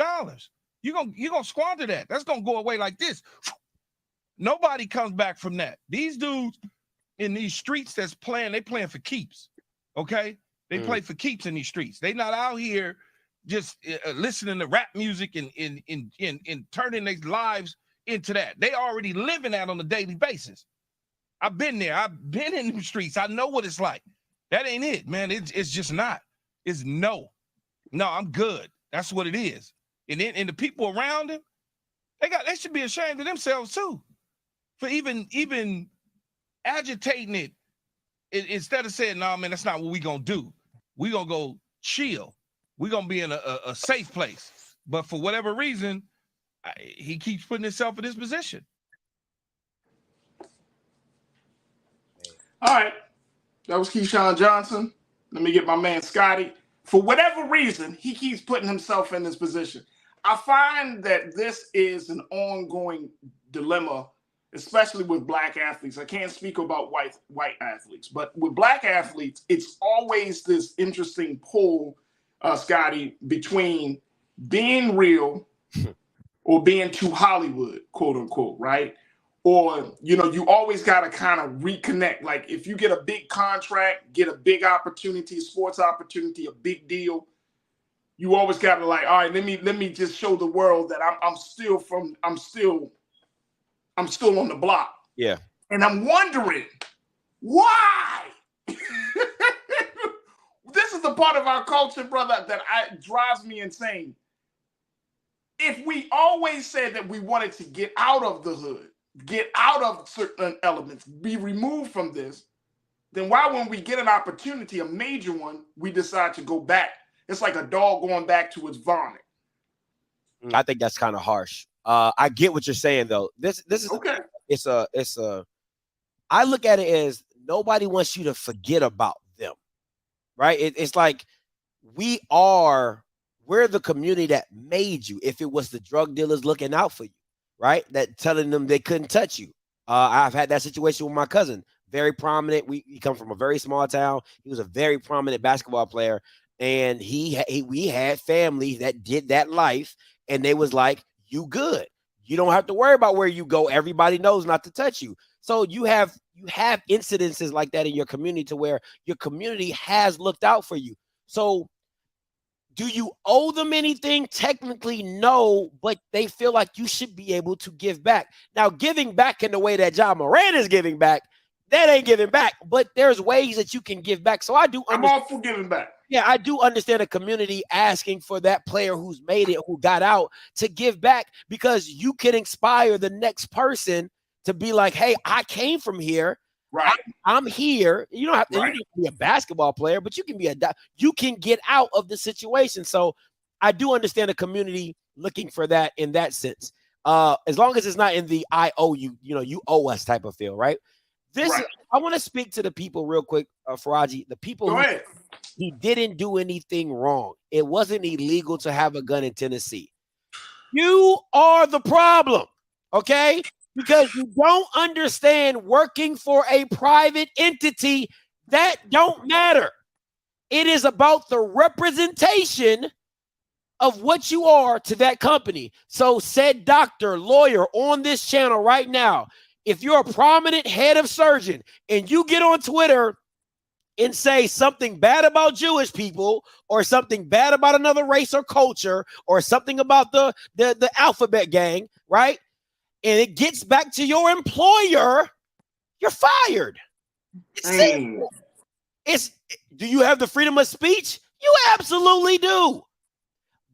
You're gonna squander that. That's gonna go away like this. Nobody comes back from that. These dudes in these streets that's playing, they playing for keeps. Okay? They play for keeps in these streets. They not out here just listening to rap music and turning their lives into that. They already living that on a daily basis. I've been there. I've been in the streets. I know what it's like. That ain't it, man. It's just not. It's no, I'm good. That's what it is. And then the people around him, they should be ashamed of themselves too, for even agitating it instead of saying, "No, man, that's not what we gonna do. We gonna go chill. We gonna be in a safe place." But for whatever reason, he keeps putting himself in this position. All right, that was Keyshawn Johnson. Let me get my man Scotty. For whatever reason, he keeps putting himself in this position. I find that this is an ongoing dilemma, especially with Black athletes. I can't speak about white athletes, but with Black athletes, it's always this interesting pull, Scotty, between being real or being too Hollywood, quote unquote, right? Or, you always got to kind of reconnect. Like if you get a big contract, get a big opportunity, sports opportunity, a big deal, you always got to all right, let me just show the world that I'm still on the block. Yeah. And I'm wondering why. This is the part of our culture, brother, that drives me insane. If we always said that we wanted to get out of the hood, get out of certain elements, be removed from this, then why, when we get an opportunity, a major one, we decide to go back? It's like a dog going back to its vomit. I think that's kind of harsh. I get what you're saying, though. This is okay. I look at it as nobody wants you to forget about them, right? It's like we're the community that made you. If it was the drug dealers looking out for you, right? That telling them they couldn't touch you. I've had that situation with my cousin, very prominent. He come from a very small town. He was a very prominent basketball player, and we had family that did that life, and they was like, "You good? You don't have to worry about where you go. Everybody knows not to touch you." So you have incidences like that in your community to where your community has looked out for you. So do you owe them anything? Technically, no, but they feel like you should be able to give back. Now, giving back in the way that Ja Morant is giving back, that ain't giving back. But there's ways that you can give back. So I'm all for giving back. Yeah, I do understand a community asking for that player who's made it, who got out, to give back, because you can inspire the next person to be like, hey, I came from here. Right. I'm here. You don't have to be a basketball player, but you can you can get out of the situation. So I do understand a community looking for that in that sense. As long as it's not in the I owe you, you owe us type of feel, right? I want to speak to the people real quick, Farajii. The people who he didn't do anything wrong. It wasn't illegal to have a gun in Tennessee. You are the problem, okay? Because you don't understand working for a private entity. That don't matter. It is about the representation of what you are to that company. So said doctor, lawyer on this channel right now, if you're a prominent head of surgeon and you get on Twitter and say something bad about Jewish people or something bad about another race or culture or something about the alphabet gang, right? And it gets back to your employer, you're fired. It's simple. Do you have the freedom of speech? You absolutely do.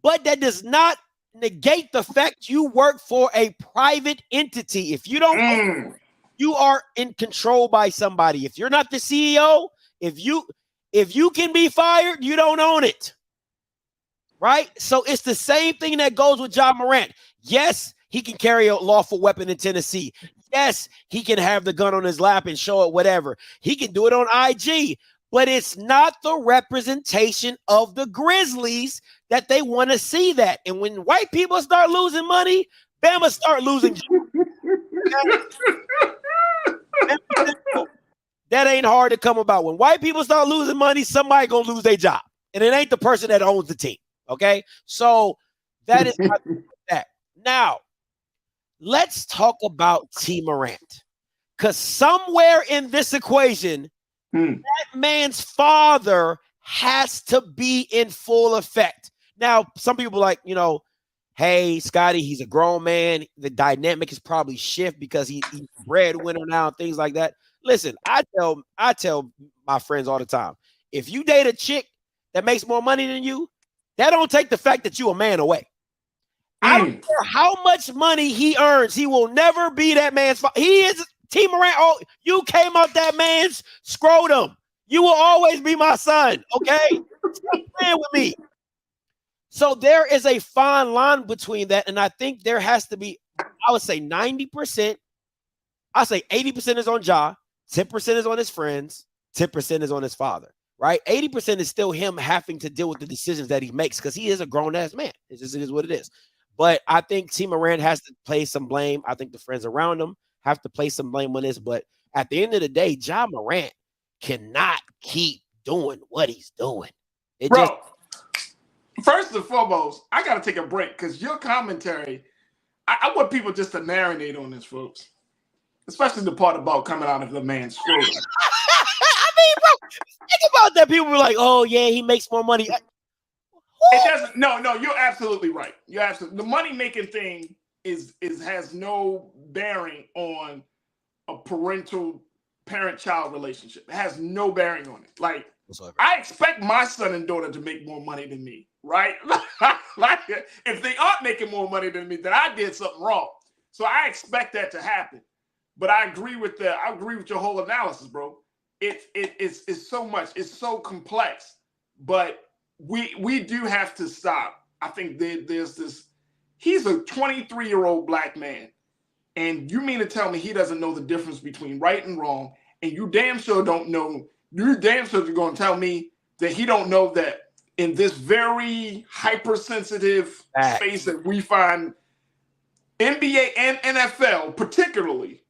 But that does not negate the fact you work for a private entity. If you don't, you are in control by somebody. If you're not the CEO, if you can be fired, you don't own it. Right? So it's the same thing that goes with Ja Morant. Yes, he can carry a lawful weapon in Tennessee. Yes, he can have the gun on his lap and show it, whatever. He can do it on IG, but it's not the representation of the Grizzlies that they want to see that. And when white people start losing money, Bama start losing. That ain't hard to come about. When white people start losing money, somebody gonna lose their job. And it ain't the person that owns the team. Okay? So that is that. Now, let's talk about T. Morant. Because somewhere in this equation, that man's father has to be in full effect. Now, some people like, hey, Scotty, he's a grown man. The dynamic is probably shift because he's a breadwinner now and things like that. Listen, I tell my friends all the time, if you date a chick that makes more money than you, that don't take the fact that you a man away. I don't care how much money he earns. He will never be that man's father. He is T. Morant. Oh, you came out that man's scrotum. You will always be my son, okay? Stop playing with me. So there is a fine line between that, and I think there has to be, I would say 90%. I say 80% is on Ja, 10% is on his friends, 10% is on his father, right? 80% is still him having to deal with the decisions that he makes because he is a grown-ass man. It just is what it is. But I think T. Morant has to play some blame. I think the friends around him have to play some blame on this. But at the end of the day, Ja Morant cannot keep doing what he's doing. First and foremost, I got to take a break because your commentary I want people just to marinate on this, folks. Especially the part about coming out of the man's scrotum. I mean, bro, think about that. People were like, "Oh yeah, he makes more money." It doesn't. No, you're absolutely right. You're absolutely. The money making thing has no bearing on a parent-child relationship. It has no bearing on it. Like, I expect my son and daughter to make more money than me, right? Like, if they aren't making more money than me, then I did something wrong. So I expect that to happen. But I agree with your whole analysis, bro. It's so much. It's so complex. But we do have to stop. I think there's this. He's a 23-year-old black man, and you mean to tell me he doesn't know the difference between right and wrong? And you damn sure don't know. You damn sure you're going to tell me that he don't know that in this very hypersensitive space that we find NBA and NFL particularly.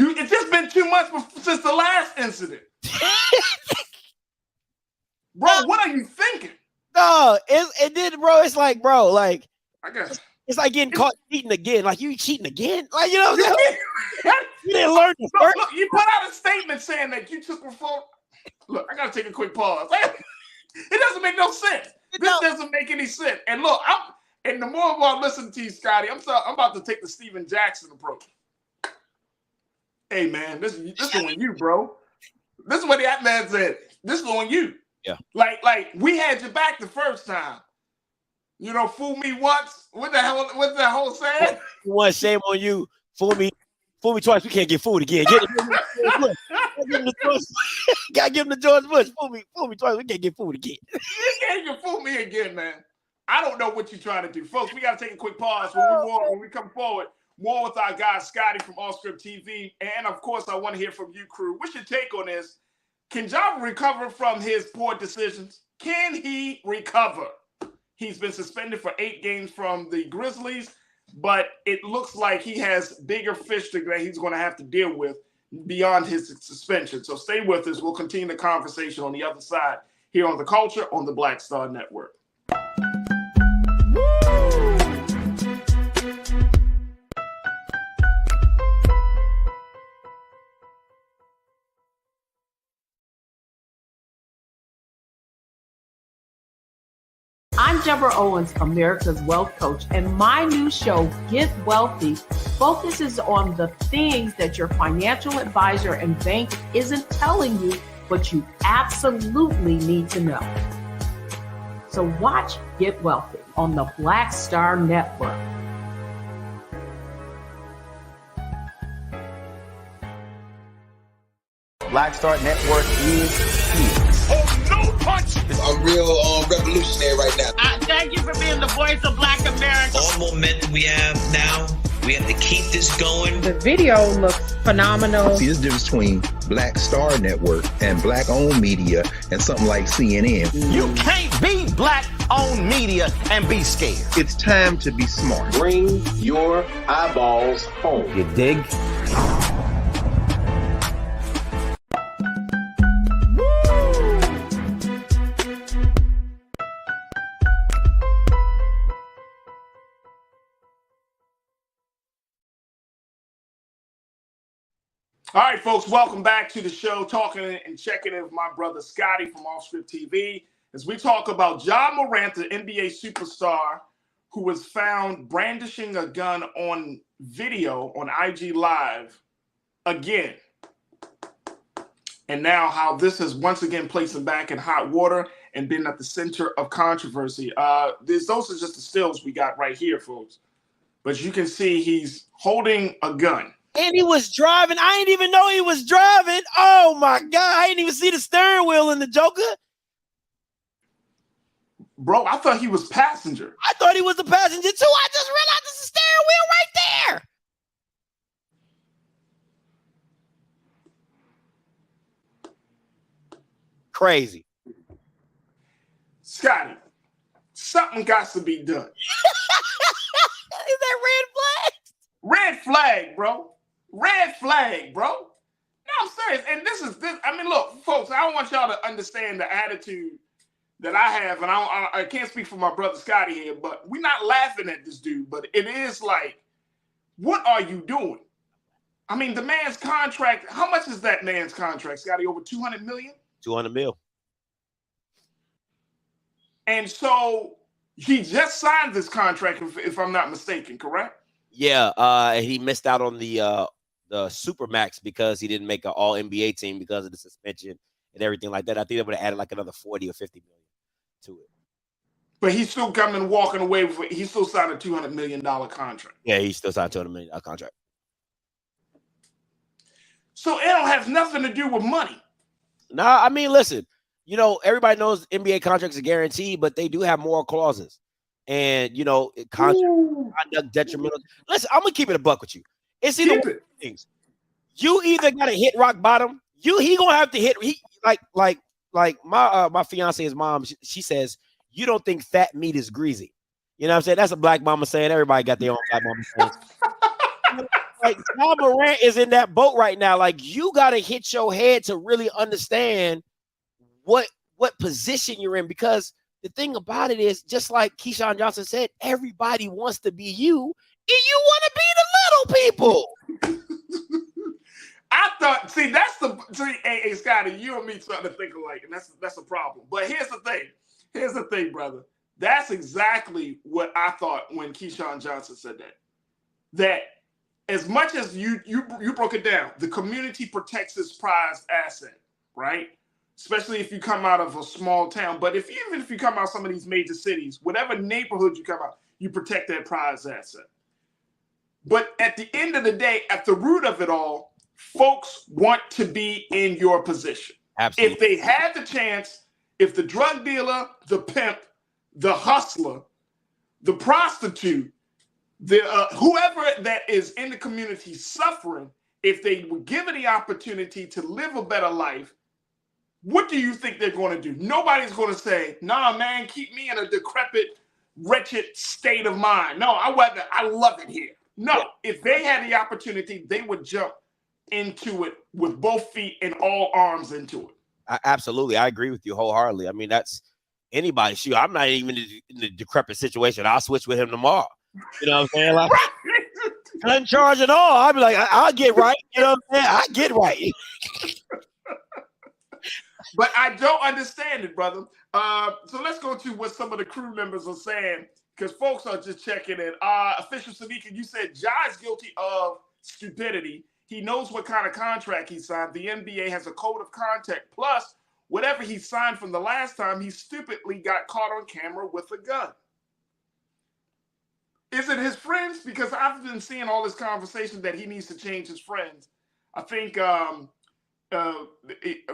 It's just been 2 months since the last incident. Bro, what are you thinking? No, it did, bro. It's like, bro, like I guess it's like getting caught cheating again. Like, you cheating again? Like, you know what I'm saying? You didn't learn the first. Look, you put out a statement saying that you took referral. Look, I gotta take a quick pause. It doesn't make no sense. This doesn't make any sense. And look, and the more and more I listen to you, Scotty, I'm about to take the Steven Jackson approach. Hey man, this is on you, bro. This is what that man said. This is on you. Yeah. Like we had your back the first time. You know, fool me once. What the hell? What's that whole saying? One, shame on you. Fool me twice. We can't get fooled again. Gotta give him the George Bush. Fool me twice. We can't get fooled again. You can't fool me again, man. I don't know what you're trying to do, folks. We gotta take a quick pause when we come forward. More with our guy Scotty from Off Script TV, and of course, I want to hear from you, crew. What's your take on this? Can Ja recover from his poor decisions? Can he recover? He's been suspended for 8 games from the Grizzlies, but it looks like he has bigger fish that he's going to have to deal with beyond his suspension. So stay with us. We'll continue the conversation on the other side here on The Culture on the Black Star Network. I'm Deborah Owens, America's Wealth Coach, and my new show, Get Wealthy, focuses on the things that your financial advisor and bank isn't telling you, but you absolutely need to know. So watch Get Wealthy on the Black Star Network. Black Star Network is here. Oh, no punch! I'm real revolutionary right now. Thank you for being the voice of Black America. All momentum we have now, we have to keep this going. The video looks phenomenal. See, there's a difference between Black Star Network and black-owned media and something like CNN. You can't be black-owned media and be scared. It's time to be smart. Bring your eyeballs home. You dig? All right, folks, welcome back to the show, talking and checking in with my brother Scotty from Off Script TV as we talk about Ja Morant, the NBA superstar who was found brandishing a gun on video on IG Live again. And now how this has once again placed him back in hot water and been at the center of controversy. Those are just the stills we got right here, folks. But you can see he's holding a gun. And he was driving. I didn't even know he was driving. Oh, my God. I didn't even see the steering wheel in the Joker. Bro, I thought he was passenger. I thought he was the passenger, too. I just realized it's the steering wheel right there. Crazy. Scotty, something got to be done. Is that red flag? Red flag, bro. Red flag, bro. No, I'm serious. And this. I mean, look, folks, I don't want y'all to understand the attitude that I have, and I can't speak for my brother Scotty here, but we're not laughing at this dude, but it is like, what are you doing? I mean, the man's contract, how much is that man's contract, Scotty? Over 200 million? 200 mil. And so he just signed this contract, if I'm not mistaken, correct? Yeah, he missed out on the Supermax because he didn't make an all NBA team because of the suspension and everything like that. I think they would have added like another 40 or 50 million to it. But he's still walking away with it. He still signed a $200 million contract. Yeah, he still signed a $200 million contract. So it don't have nothing to do with money. Nah, I mean, listen, you know, everybody knows NBA contracts are guaranteed, but they do have moral clauses. And, you know, conduct detrimental. Listen, I'm going to keep it a buck with you. It's either one of two things. You either got to hit rock bottom. He going to have to hit. Like my fiance's mom, she says, you don't think fat meat is greasy. You know what I'm saying? That's a black mama saying. Everybody got their own black mama saying. Like, Ja Morant is in that boat right now. Like, you got to hit your head to really understand what position you're in, because the thing about it is, just like Keyshawn Johnson said, everybody wants to be you, and you want to be the little people. I thought, hey, Scotty, you and me starting to think alike, and that's a problem. But here's the thing, brother. That's exactly what I thought when Keyshawn Johnson said that. That as much as you broke it down, the community protects its prized asset, right? Especially if you come out of a small town. But even if you come out of some of these major cities, whatever neighborhood you come out, you protect that prized asset. But at the end of the day, at the root of it all, folks want to be in your position. Absolutely. If they had the chance, if the drug dealer, the pimp, the hustler, the prostitute, whoever that is in the community suffering, if they were given the opportunity to live a better life, what do you think they're going to do? Nobody's going to say, nah, man, keep me in a decrepit, wretched state of mind. No, I love it here. No, if they had the opportunity, they would jump into it with both feet and all arms into it. Absolutely. I agree with you wholeheartedly. I mean, that's anybody. Shoot, I'm not even in the decrepit situation. I'll switch with him tomorrow. You know what I'm saying? Like, gun charge and all. I'll be like, I'll get right. You know what I'm saying? I get right. But I don't understand it, brother. So let's go to what some of the crew members are saying, because folks are just checking in. Official Sanika, you said Ja is guilty of stupidity. He knows what kind of contract he signed. The NBA has a code of conduct. Plus, whatever he signed from the last time, he stupidly got caught on camera with a gun. Is it his friends? Because I've been seeing all this conversation that he needs to change his friends. I think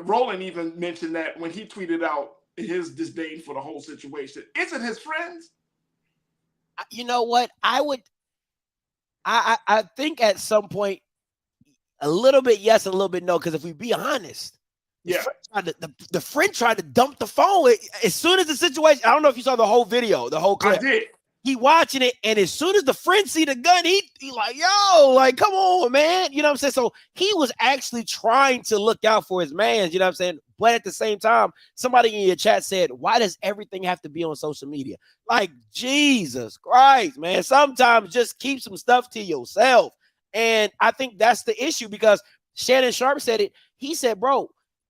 Roland even mentioned that when he tweeted out his disdain for the whole situation. Is it his friends? You know what? I think at some point, a little bit yes, a little bit no. Because if we be honest, the friend tried to dump the phone as soon as the situation. I don't know if you saw the whole video, the whole clip. I did. He watching it, and as soon as the friend see the gun, he like, yo, like, come on, man. You know what I'm saying? So he was actually trying to look out for his man, you know what I'm saying? But at the same time, somebody in your chat said, why does everything have to be on social media? Like, Jesus Christ, man. Sometimes just keep some stuff to yourself. And I think that's the issue, because Shannon Sharp said it. He said, bro,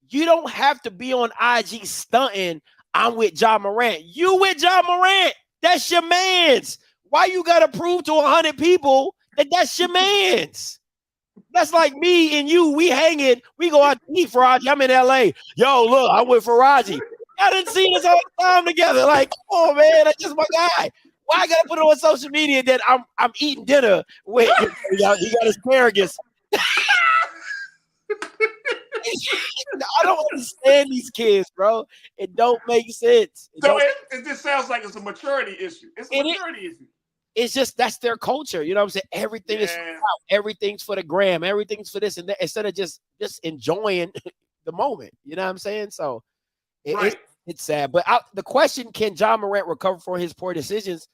you don't have to be on IG stunting, I'm with Ja Morant. You with Ja Morant. That's your man's. Why you got to prove to 100 people that that's your man's? That's like me and you. We hanging. We go out to eat, Farajii. I'm in LA. Yo, look, I'm with Farajii. I didn't see us all the time together. Like, oh, man, that's just my guy. Why I got to put it on social media that I'm eating dinner with? He got asparagus. I don't understand these kids, bro. It don't make sense. It just sounds like it's a maturity issue. It's a maturity issue. It's just that's their culture. You know what I'm saying? Everything is for everything's for the gram. Everything's for this and that, instead of just enjoying the moment. You know what I'm saying? So it's sad. But the question, can Ja Morant recover for his poor decisions?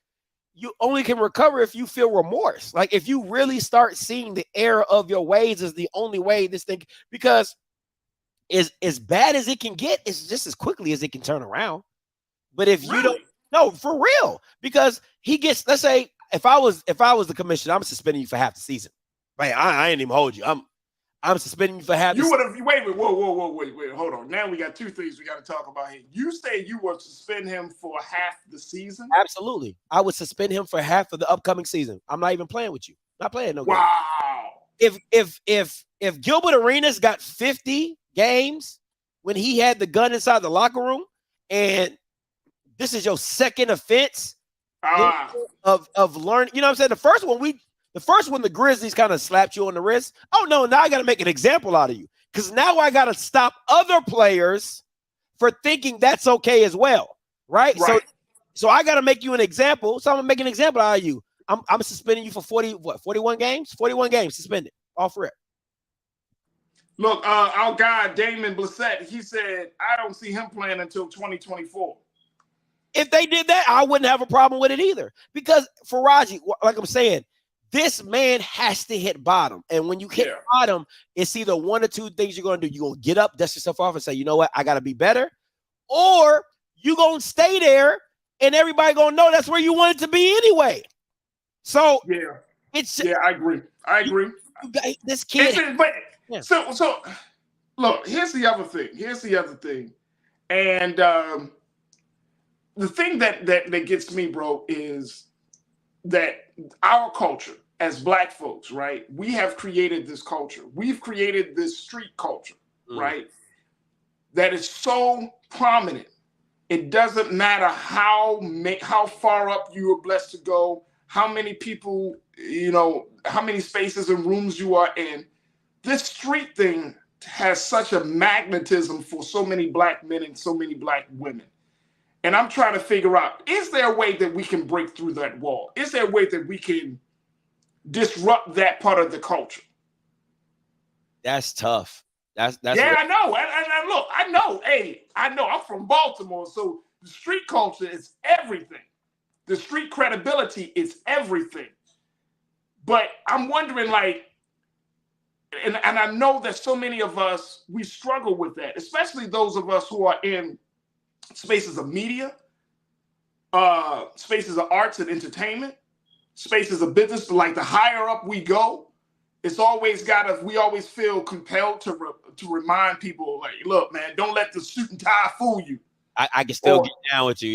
You only can recover if you feel remorse. Like, if you really start seeing the error of your ways is the only way this thing, because as bad as it can get, it's just as quickly as it can turn around. But if you don't, no, for real, because he gets, let's say, if I was the commissioner, I'm suspending you for half the season. Right? I ain't even hold you. I'm suspending you for half the season. You would have, wait, whoa, hold on. Now we got two things we got to talk about here. You say you would suspend him for half the season? Absolutely. I would suspend him for half of the upcoming season. I'm not even playing with you. Not playing no game. Wow. If Gilbert Arenas got 50 games when he had the gun inside the locker room, and this is your second offense of learning, you know what I'm saying? The first one, the Grizzlies kind of slapped you on the wrist. Oh no, now I got to make an example out of you, because now I got to stop other players for thinking that's okay as well, right? So I got to make you an example. So I'm gonna make an example out of you. I'm suspending you for 41 games? 41 games suspended, off rip. Look, our guy Damon Blissett, he said, I don't see him playing until 2024. If they did that, I wouldn't have a problem with it either. Because Farajii, like I'm saying, this man has to hit bottom. And when you hit bottom, it's either one or two things you're going to do. You're going to get up, dust yourself off, and say, you know what, I got to be better. Or you're going to stay there, and everybody going to know that's where you want it to be anyway. So, I agree. This kid. So, look, here's the other thing. And the thing that gets me, bro, is that our culture as Black folks, right? We have created this culture. We've created this street culture, right? That is so prominent. It doesn't matter how far up you are blessed to go, how many people, how many spaces and rooms you are in. This street thing has such a magnetism for so many Black men and so many Black women. And I'm trying to figure out, is there a way that we can break through that wall? Is there a way that we can disrupt that part of the culture? That's tough. That's I know. And look, I know. Hey, I know. I'm from Baltimore, so the street culture is everything. The street credibility is everything. But I'm wondering, like, and I know that so many of us, we struggle with that, especially those of us who are in spaces of media, spaces of arts and entertainment, spaces of business. But like, the higher up we go, it's always we always feel compelled to remind people, like, look, man, don't let the suit and tie fool you. I can still get down with you.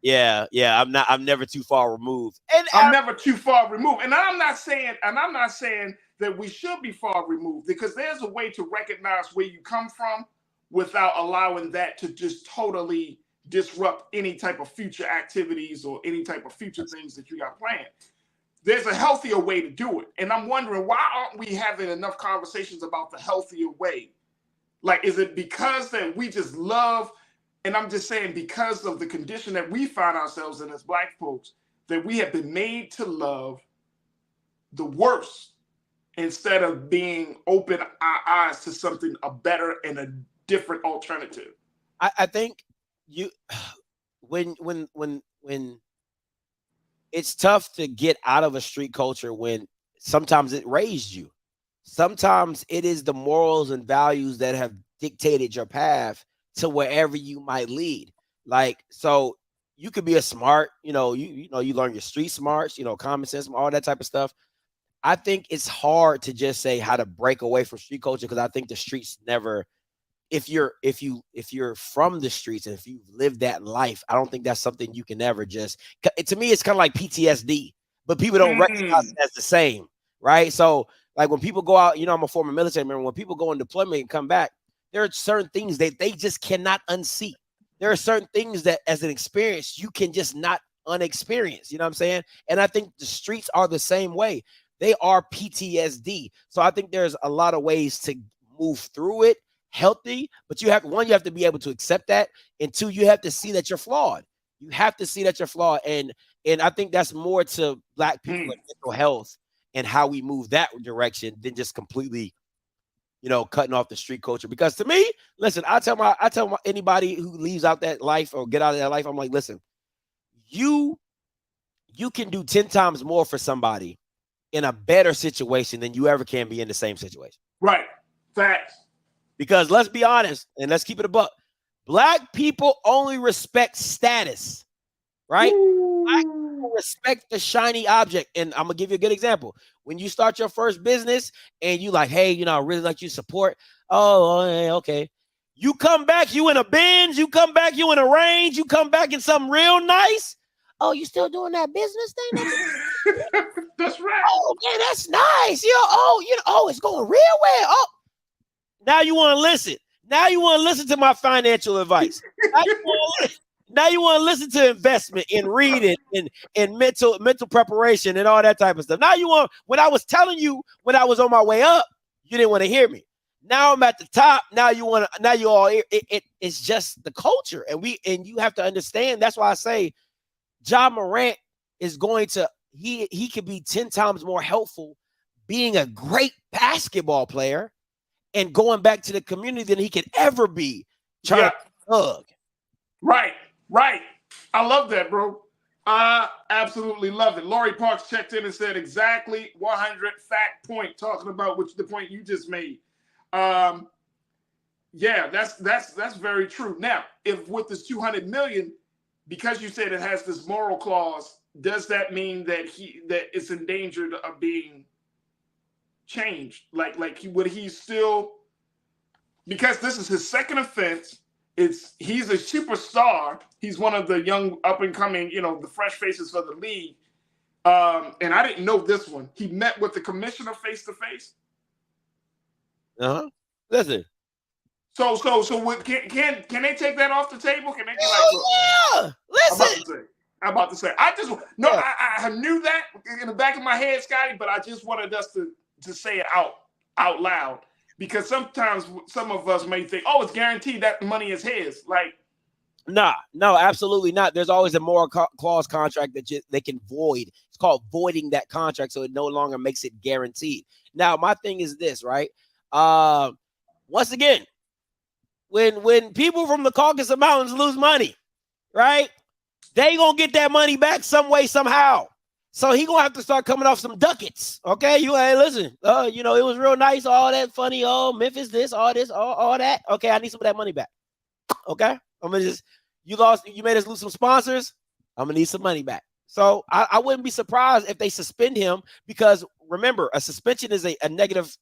Yeah. I'm never too far removed. And I'm never too far removed. And I'm not saying that we should be far removed, because there's a way to recognize where you come from without allowing that to just totally disrupt any type of future activities or any type of future things that you got planned. There's a healthier way to do it. And I'm wondering, why aren't we having enough conversations about the healthier way? Like, is it because that we just love, and I'm just saying, because of the condition that we find ourselves in as Black folks, that we have been made to love the worst instead of being open our eyes to something, a better and a different alternative? I think when it's tough to get out of a street culture, when sometimes it raised you. Sometimes it is the morals and values that have dictated your path to wherever you might lead. Like, so you could be a smart, you learn your street smarts, common sense, all that type of stuff. I think it's hard to just say how to break away from street culture, because I think the streets never, if you're from the streets and if you've lived that life, I don't think that's something you can ever just, to me, it's kind of like PTSD, but people don't recognize it as the same, right? So like, when people go out, I'm a former military member, when people go on deployment and come back, there are certain things that they just cannot unsee. There are certain things that as an experience, you can just not unexperience, you know what I'm saying? And I think the streets are the same way. They are PTSD. So I think there's a lot of ways to move through it healthy, but you have to be able to accept that. And two, you have to see that you're flawed. You have to see that you're flawed. And I think that's more to Black people and mental health and how we move that direction than just completely, cutting off the street culture. Because to me, listen, I tell anybody who leaves out that life or get out of that life, I'm like, listen, you can do 10 times more for somebody in a better situation than you ever can be in the same situation. Right. Facts. Because let's be honest, and let's keep it a buck. Black people only respect status, right? Black people respect the shiny object. And I'm gonna give you a good example. When you start your first business and you like, hey, I really like you support. Oh, okay. You come back, you in a Benz, you come back, you in a Range, you come back in something real nice. Oh, you still doing that business thing? That's right. Oh, man, that's nice. It's going real well. Oh, now you want to listen. Now you want to listen to my financial advice. Now you want to listen to investment and reading and mental preparation and all that type of stuff. Now you want, when I was telling you when I was on my way up, you didn't want to hear me. Now I'm at the top. Now you want to. Now you all. It's just the culture, and you have to understand. That's why I say, Ja Morant is going to. He could be 10 times more helpful being a great basketball player and going back to the community than he could ever be trying to hug. Right. I love that, bro. I absolutely love it. Laurie Parks checked in and said exactly 100 fact point, talking about the point you just made. That's very true. Now, if with this 200 million, because you said it has this moral clause, does that mean that it's in danger of being changed? Would he still, because this is his second offense, he's a superstar. He's one of the young up and coming, the fresh faces for the league. And I didn't know this one. He met with the commissioner face to face. Listen. So can they take that off the table? Can they be yeah. Listen. I'm about to say. I knew that in the back of my head, Scotty, but I just wanted us to say it out loud, because sometimes some of us may think, oh, it's guaranteed that the money is his. No, absolutely not. There's always a moral clause contract that they can void. It's called voiding that contract, so it no longer makes it guaranteed. Now, my thing is this, right? Once again, when people from the Caucasus Mountains lose money, right? They gonna get that money back some way, somehow. So he gonna have to start coming off some ducats. Okay, hey, listen, it was real nice, all that funny, Memphis, this, all that. Okay, I need some of that money back. Okay, I'm gonna you made us lose some sponsors. I'm gonna need some money back. So I wouldn't be surprised if they suspend him, because remember, a suspension is a negative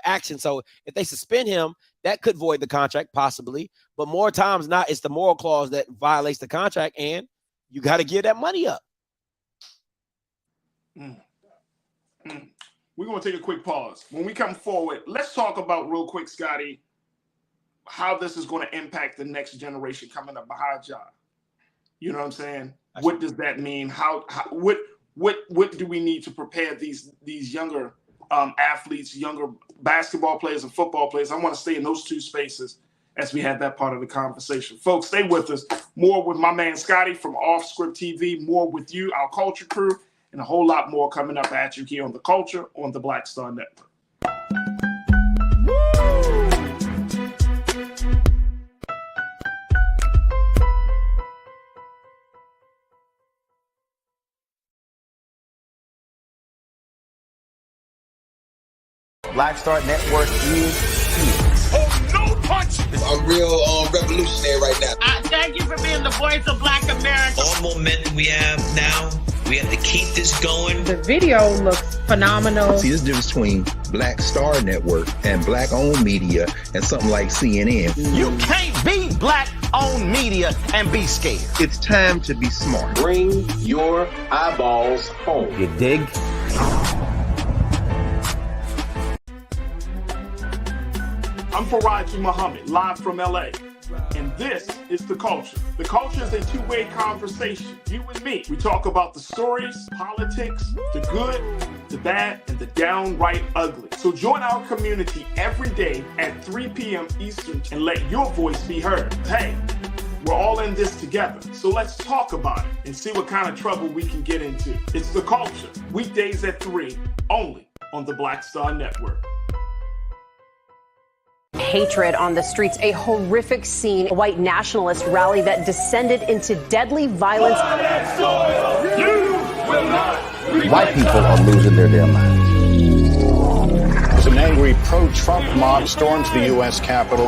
action. So if they suspend him, that could void the contract possibly. But more times not, it's the moral clause that violates the contract, and you got to give that money up. We're going to take a quick pause. When we come forward, let's talk about real quick, Scotty, how this is going to impact the next generation coming up behind Ja. You know what I'm saying? What does that mean? What do we need to prepare these younger athletes, younger basketball players and football players? I want to stay in those two spaces as we had that part of the conversation. Folks, stay with us. More with my man Scotty from Off Script TV, more with you, our culture crew, and a whole lot more coming up at you here on The Culture on the Black Star Network. Black Star Network is here. Oh, no punch! I'm real revolutionary right now. Thank you for being the voice of Black America. All momentum we have now, we have to keep this going. The video looks phenomenal. See, this difference between Black Star Network and black-owned media and something like CNN. You can't be black-owned media and be scared. It's time to be smart. Bring your eyeballs home. You dig? I'm Farajii Muhammad, live from LA. And this is The Culture. The Culture is a two-way conversation. You and me. We talk about the stories, politics, the good, the bad, and the downright ugly. So join our community every day at 3 p.m. Eastern and let your voice be heard. Hey, we're all in this together. So let's talk about it and see what kind of trouble we can get into. It's The Culture. Weekdays at 3, only on the Black Star Network. Hatred on the streets, a horrific scene, a white nationalist rally that descended into deadly violence. White people are losing their damn minds. There's an angry angry pro-Trump mob stormed the U.S. Capitol.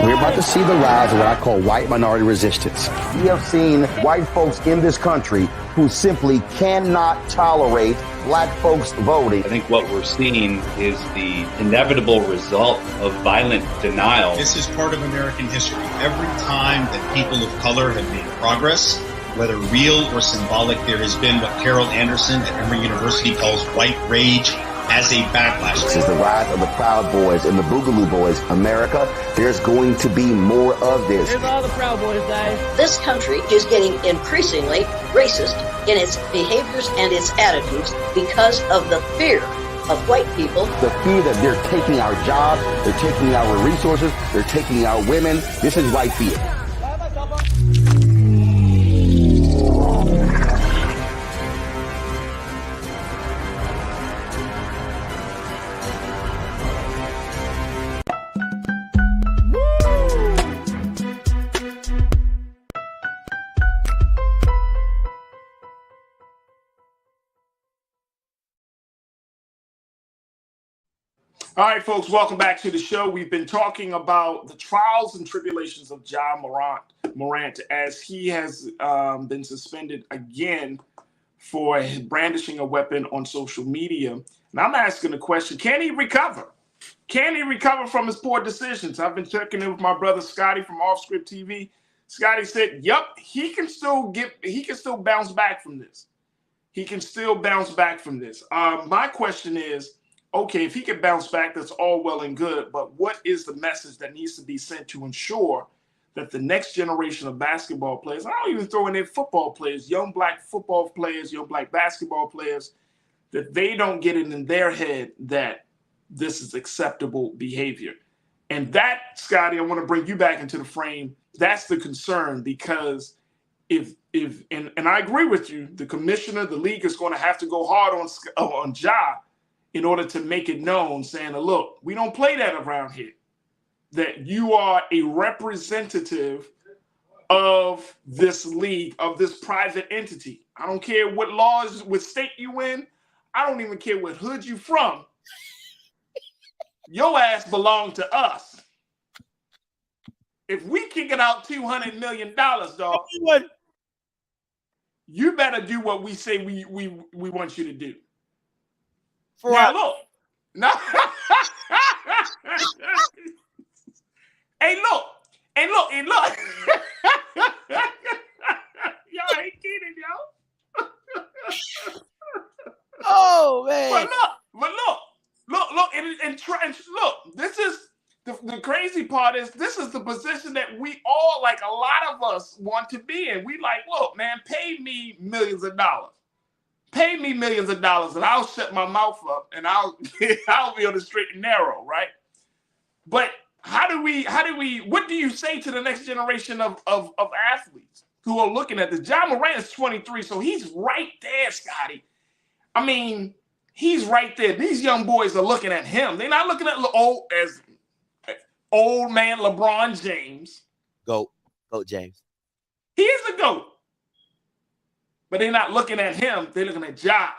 We're about to see the rise of what I call white minority resistance. We have seen white folks in this country who simply cannot tolerate black folks voting. I think what we're seeing is the inevitable result of violent denial. This is part of American history. Every time that people of color have made progress, whether real or symbolic, there has been what Carol Anderson at Emory University calls white rage as a backlash. This is the rise of the Proud Boys and the Boogaloo Boys. America, there's going to be more of this. Here's all the Proud Boys, guys. This country is getting increasingly racist in its behaviors and its attitudes because of the fear of white people. The fear that they're taking our jobs, they're taking our resources, they're taking our women. This is white fear. All right, folks, welcome back to the show. We've been talking about the trials and tribulations of Ja Morant as he has been suspended again for brandishing a weapon on social media. And I'm asking the question, can he recover? Can he recover from his poor decisions? I've been checking in with my brother Scotty from Off Script TV. Scotty said, yep, he can still bounce back from this. He can still bounce back from this. My question is, okay, if he can bounce back, that's all well and good, but what is the message that needs to be sent to ensure that the next generation of basketball players, I don't even throw in there football players, young black football players, young black basketball players, that they don't get it in their head that this is acceptable behavior. And that, Scotty, I want to bring you back into the frame. That's the concern, because if I agree with you, the commissioner, the league is going to have to go hard on Ja in order to make it known, saying, look, we don't play that around here, that you are a representative of this league, of this private entity. I don't care what laws, what state you in. I don't even care what hood you from. Your ass belong to us. If we kick it out $200 million, dog, you better do what we say we want you to do. Now look, hey look. Y'all ain't kidding, yo. Oh man! But look, and look. This is the crazy part is this is the position that we all, like a lot of us, want to be in. We like, look, man, pay me millions of dollars. Pay me millions of dollars and I'll shut my mouth up and I'll be on the straight and narrow, right? But what do you say to the next generation of athletes who are looking at this? Ja Morant is 23, so he's right there, Scotty. I mean, he's right there. These young boys are looking at him. They're not looking at old man LeBron James. Goat James. He is a GOAT. But they're not looking at him. They're looking at Ja.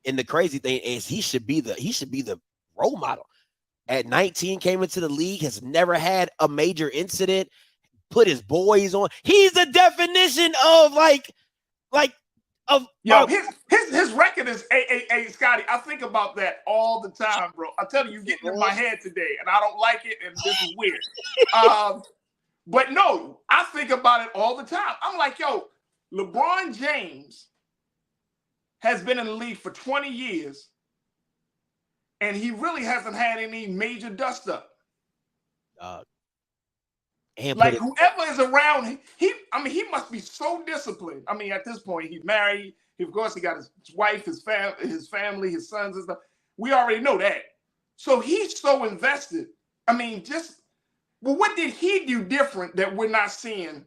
And the crazy thing is he should be the role model. At 19, came into the league, has never had a major incident, put his boys on. He's the definition of his record is Scotty. I think about that all the time, bro. I tell you, getting in my head today, and I don't like it, and this is weird. But no, I think about it all the time. I'm like, yo, LeBron James has been in the league for 20 years, and he really hasn't had any major dust up. Like whoever is around, he must be so disciplined. I mean, at this point, he's married. Of course, he got his wife, his family, his sons and stuff. We already know that. So he's so invested. I mean, what did he do different that we're not seeing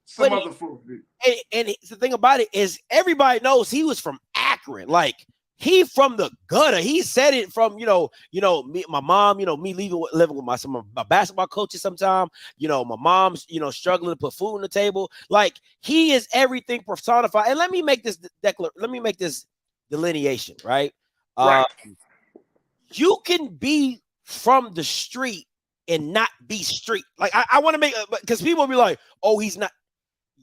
some other folks do? And the thing about it is everybody knows he was from Akron. Like, he from the gutter. He said it from, me, my mom, me living with my basketball coaches sometime, my mom's, struggling to put food on the table. Like, he is everything personified. And let me make this delineation, right? Right. you can be from the street and not be street. Like I want to make, because people will be like, oh, he's not.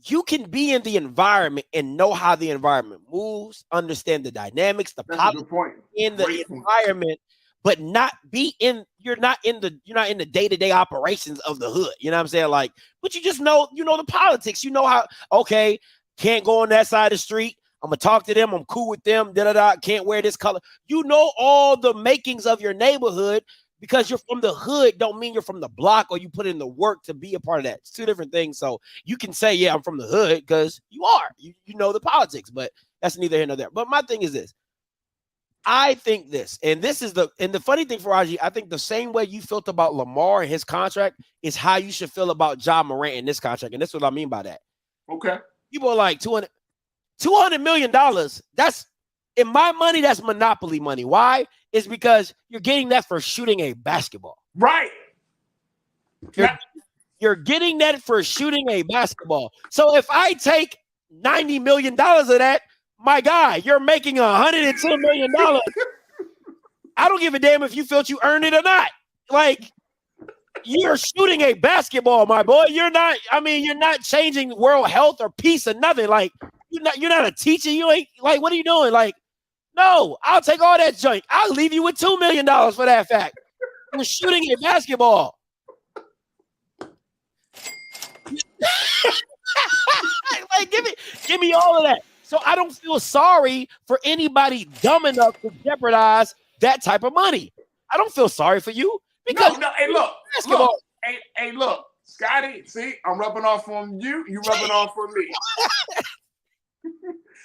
You can be in the environment and know how the environment moves, understand the dynamics, the politics in the environment, but not be in. You're not in the day-to-day operations of the hood. You know what I'm saying? Like, but you just know, the politics. You know how. Okay, can't go on that side of the street. I'm gonna talk to them. I'm cool with them. Can't wear this color. You know all the makings of your neighborhood. Because you're from the hood don't mean you're from the block or you put in the work to be a part of that. It's two different things. So you can say, yeah, I'm from the hood because you are. You know the politics, but that's neither here nor there. But my thing is this. I think this, and this is the funny thing, Farajii, I think the same way you felt about Lamar and his contract is how you should feel about Ja Morant in this contract. And that's what I mean by that. Okay. People are like $200 million. That's, in my money, that's monopoly money. Why? It's because you're getting that for shooting a basketball. Right. You're getting that for shooting a basketball. So if I take $90 million of that, my guy, you're making $110 million. I don't give a damn if you felt you earned it or not. Like, you're shooting a basketball, my boy. You're not changing world health or peace or nothing. Like, you're not a teacher. You ain't, like, what are you doing? Like, no, I'll take all that junk. I'll leave you with $2 million for that fact. You're shooting a basketball. Like, give me all of that. So I don't feel sorry for anybody dumb enough to jeopardize that type of money. I don't feel sorry for you because hey, look, Scotty. See, I'm rubbing off on you. You rubbing off on me.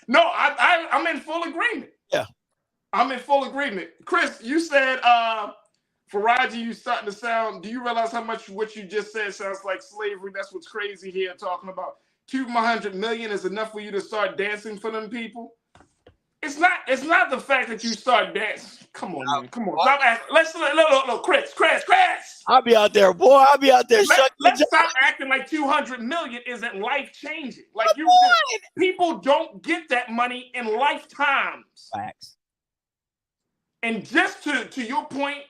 No, I'm in full agreement. Yeah, I'm in full agreement. Chris, you said Farajii, you starting to sound. Do you realize how much what you just said sounds like slavery? That's what's crazy here. Talking about $200 million is enough for you to start dancing for them people. It's not the fact that you start dancing. Come on, man. Come on. Stop acting. Look, Chris. I'll be out there, boy. I'll be out there. Let's stop acting like $200 million isn't life changing. Like people don't get that money in lifetimes. Facts. And just to your point,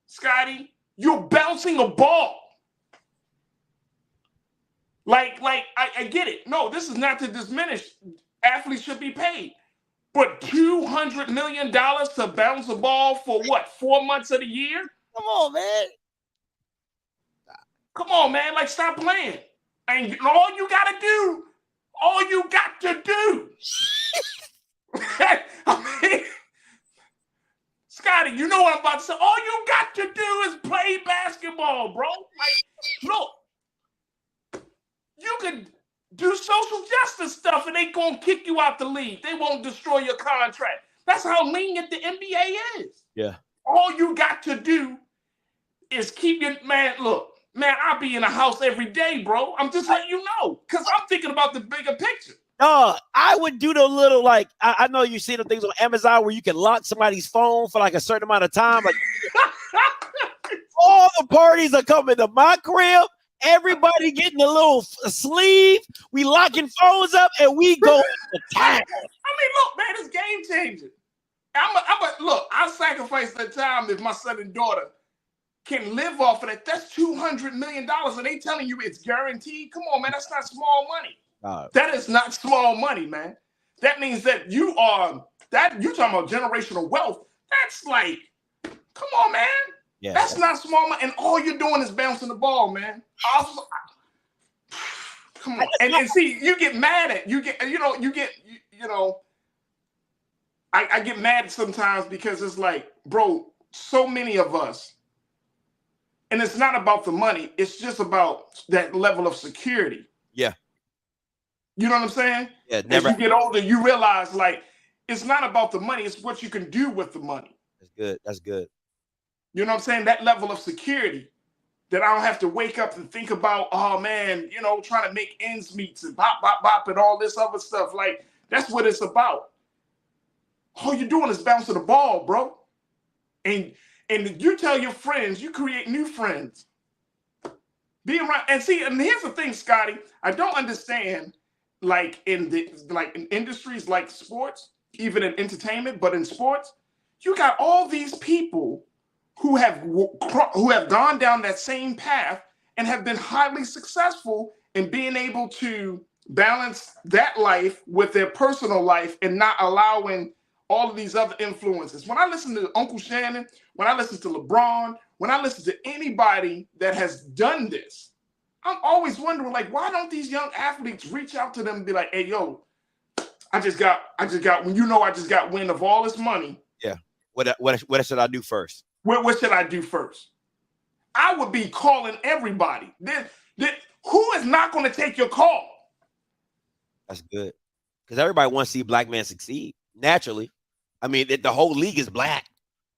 Scotty, you're bouncing a ball. Like I get it. No, this is not to diminish. Athletes should be paid. But $200 million to bounce a ball for what? 4 months of the year? Come on, man. Come on, man. Like, stop playing. And all you got to do, I mean, Scotty, you know what I'm about to say. All you got to do is play basketball, bro. Like, look, you could do social justice stuff and they gonna kick you out the league. They won't destroy your contract. That's how lenient the NBA is. Yeah. All you got to do is keep your I'll be in a house every day, bro. I'm just letting you know. Because I'm thinking about the bigger picture. I would do the little, like, I know you see the things on Amazon where you can lock somebody's phone for like a certain amount of time. Like, all the parties are coming to my crib. Everybody getting a little sleeve. We locking phones up and we go to town. I mean, look, man, it's game changing. I'll sacrifice that time if my son and daughter can live off of that. That's $200 million, and they telling you it's guaranteed. Come on, man, that's not small money. That is not small money, man. That means that you talking about generational wealth. That's like, come on, man. Yeah, that's not small money, and all you're doing is bouncing the ball, man. Come on, and see, you get mad at I get mad sometimes because it's like, bro, so many of us, and it's not about the money. It's just about that level of security. Yeah. You know what I'm saying? Yeah. As you get older, you realize like it's not about the money. It's what you can do with the money. That's good. You know what I'm saying? That level of security that I don't have to wake up and think about, oh man, trying to make ends meet and bop, bop, bop and all this other stuff. Like, that's what it's about. All you're doing is bouncing the ball, bro. And you tell your friends, you create new friends. Be around and see, and here's the thing, Scotty, I don't understand, like in industries like sports, even in entertainment, but in sports, you got all these people who have gone down that same path and have been highly successful in being able to balance that life with their personal life and not allowing all of these other influences. When I listen to Uncle Shannon, when I listen to LeBron, when I listen to anybody that has done this, I'm always wondering, like, why don't these young athletes reach out to them and be like, hey, yo, I just got wind of all this money. Yeah. What should I do first? What should I do first? I would be calling everybody. Who is not going to take your call? That's good. Because everybody wants to see black men succeed naturally. I mean, the whole league is black.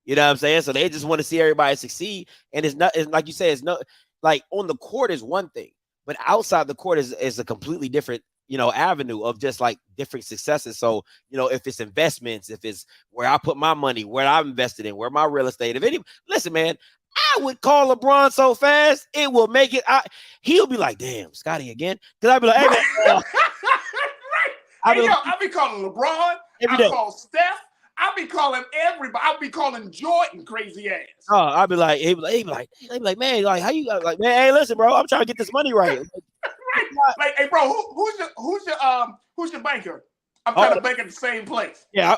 You know what I'm saying? So they just want to see everybody succeed. And it's like you said, it's not like on the court is one thing, but outside the court is a completely different, avenue of just like different successes. So, if it's investments, if it's where I put my money, where I'm invested in, where my real estate, listen, man, I would call LeBron so fast, it will make it. He'll be like, damn, Scotty again. Because I'd be like, hey, man, I'll be calling LeBron. I'll call Steph. I'll be calling everybody. I'll be calling Jordan crazy ass. Oh, I'll be like, he'd be like, man, like, how you like, man? Hey, listen, bro, I'm trying to get this money right. Like, hey, bro, who's your banker? I'm trying to bank at the same place. Yeah,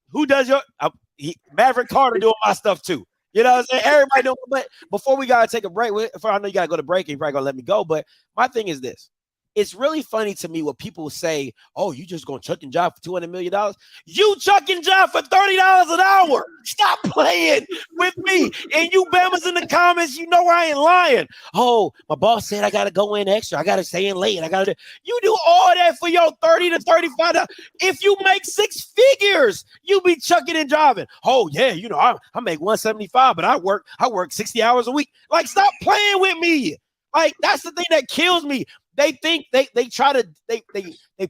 who does your Maverick Carter doing my stuff too? You know what I'm saying? Everybody doing. But before we gotta take a break, I know you gotta go to break, and you're probably gonna let me go. But my thing is this. It's really funny to me when people say, oh, you just going to chuck and job for $200 million? You chuck and job for $30 an hour. Stop playing with me. And you Bammers in the comments, you know I ain't lying. Oh, my boss said I got to go in extra. I got to stay in late. You do all that for your $30 to $35. If you make six figures, you be chucking and jiving. Oh, yeah, I make $175, but I work 60 hours a week. Like, stop playing with me. Like, that's the thing that kills me. They think they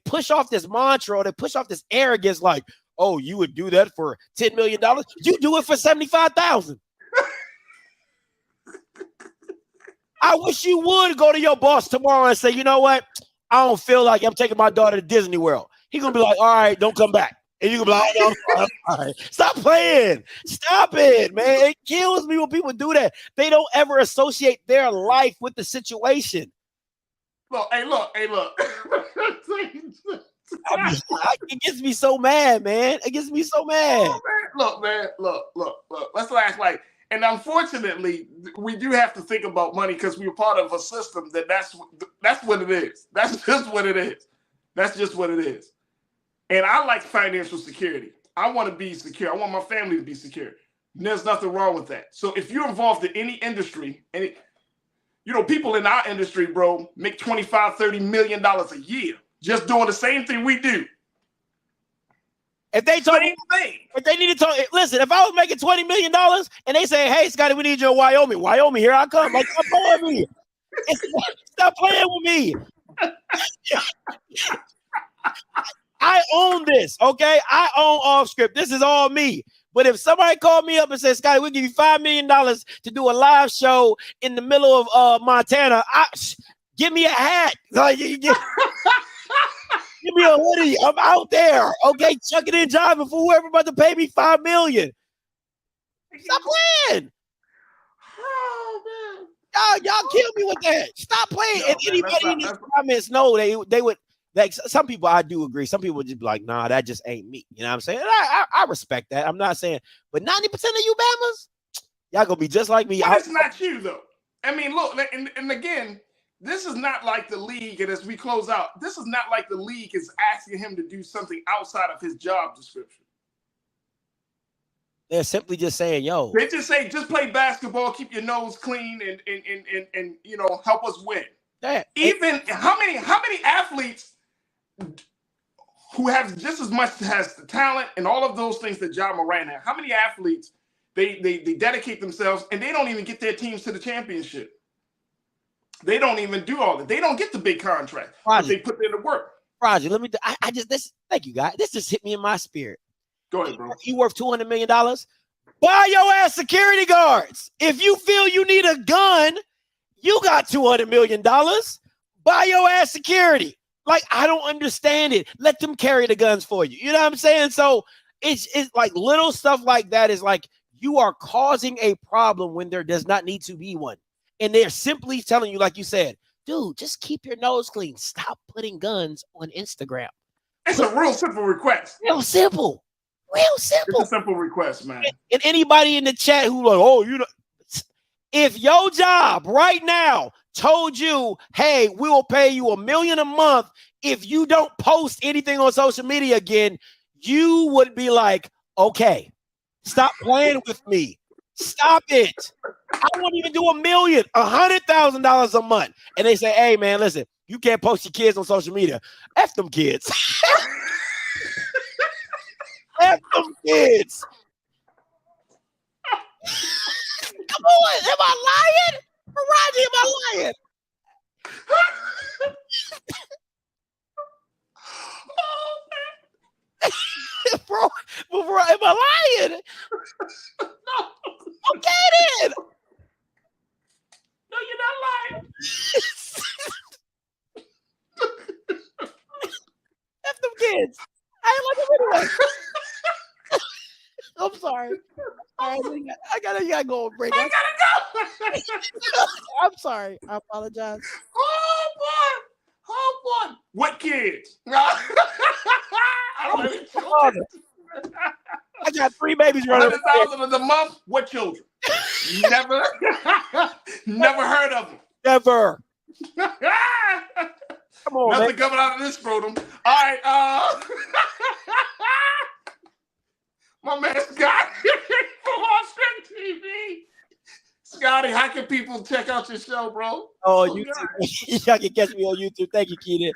push off this mantra, or they push off this arrogance, like, oh, you would do that for $10 million? You do it for $75,000. I wish you would go to your boss tomorrow and say, you know what? I don't feel like I'm taking my daughter to Disney World. He's gonna be like, all right, don't come back. And you can be like, oh, no, all right. Stop playing. Stop it, man. It kills me when people do that. They don't ever associate their life with the situation. Look. It gets me so mad, man. It gets me so mad. Oh, man. Look. Let's act like, and unfortunately, we do have to think about money because we're part of a system that's what it is. That's just what it is. That's just what it is. And I like financial security. I want to be secure. I want my family to be secure. And there's nothing wrong with that. So if you're involved in any industry, and people in our industry, bro, make $25-30 million a year just doing the same thing we do. If they need to talk, listen, if I was making $20 million and they say, hey, Scotty, we need you in Wyoming, here I come. Like, stop playing with me. Stop playing with me. I own this, okay? I own Off Script. This is all me. But if somebody called me up and said, Scotty, we'll give you $5 million to do a live show in the middle of Montana, give me a hat. Like, give me a hoodie. I'm out there. Okay, chuck it in jiving for whoever about to pay me $5 million. Stop playing. Oh, man. Y'all kill me with that. Stop playing. And anybody in these comments know they would. Like, some people, I do agree. Some people would just be like, nah, that just ain't me. You know what I'm saying? And I respect that. I'm not saying, but 90% of you Bammers, y'all gonna be just like me. But it's not you, though. I mean, look, and again, this is not like the league, and as we close out, this is not like the league is asking him to do something outside of his job description. They're simply just saying, yo. They just say, just play basketball, keep your nose clean, and help us win. Yeah. Even how many athletes who have just as much as the talent and all of those things that Ja Morant had, how many athletes they dedicate themselves and they don't even get their teams to the championship? They don't even do all that. They don't get the big contract, but they put in the work. Roger, thank you, guys. This just hit me in my spirit. Go ahead, bro. You worth $200 million? Buy your ass security guards. If you feel you need a gun, you got $200 million. Buy your ass security. Like, I don't understand it. Let them carry the guns for you. You know what I'm saying? So it's like little stuff like that is like, You are causing a problem when there does not need to be one. And they're simply telling you, like you said, dude, just keep your nose clean. Stop putting guns on Instagram. It's a real simple request. Real simple. Real simple. It's a simple request, man. And anybody in the chat who like, oh, you know, if your job right now told you, hey, we will pay you $1 million a month if you don't post anything on social media again, you would be like, okay, stop playing with me. Stop it. I wouldn't even do $1 million, $100,000 a month. And they say, hey, man, listen, you can't post your kids on social media. F them kids. F them kids. Come on. Am I lying? Farajii, am I lying? Bro, am I lying? No. Okay, then. No, you're not lying. F them kids. I ain't like them anyway. I'm sorry. All right, I gotta go on break. I gotta go. I'm sorry. I apologize. Oh boy. What kids? I don't have any children. I got 3 babies running. $100,000 a month. What children? Never heard of them. Never. Come on, nothing man. coming out of this scrotum. All right, my man Scott from Austin TV. Scotty, how can people check out your show, bro? Oh, YouTube. Y'all can catch me on YouTube. Thank you, Keaton.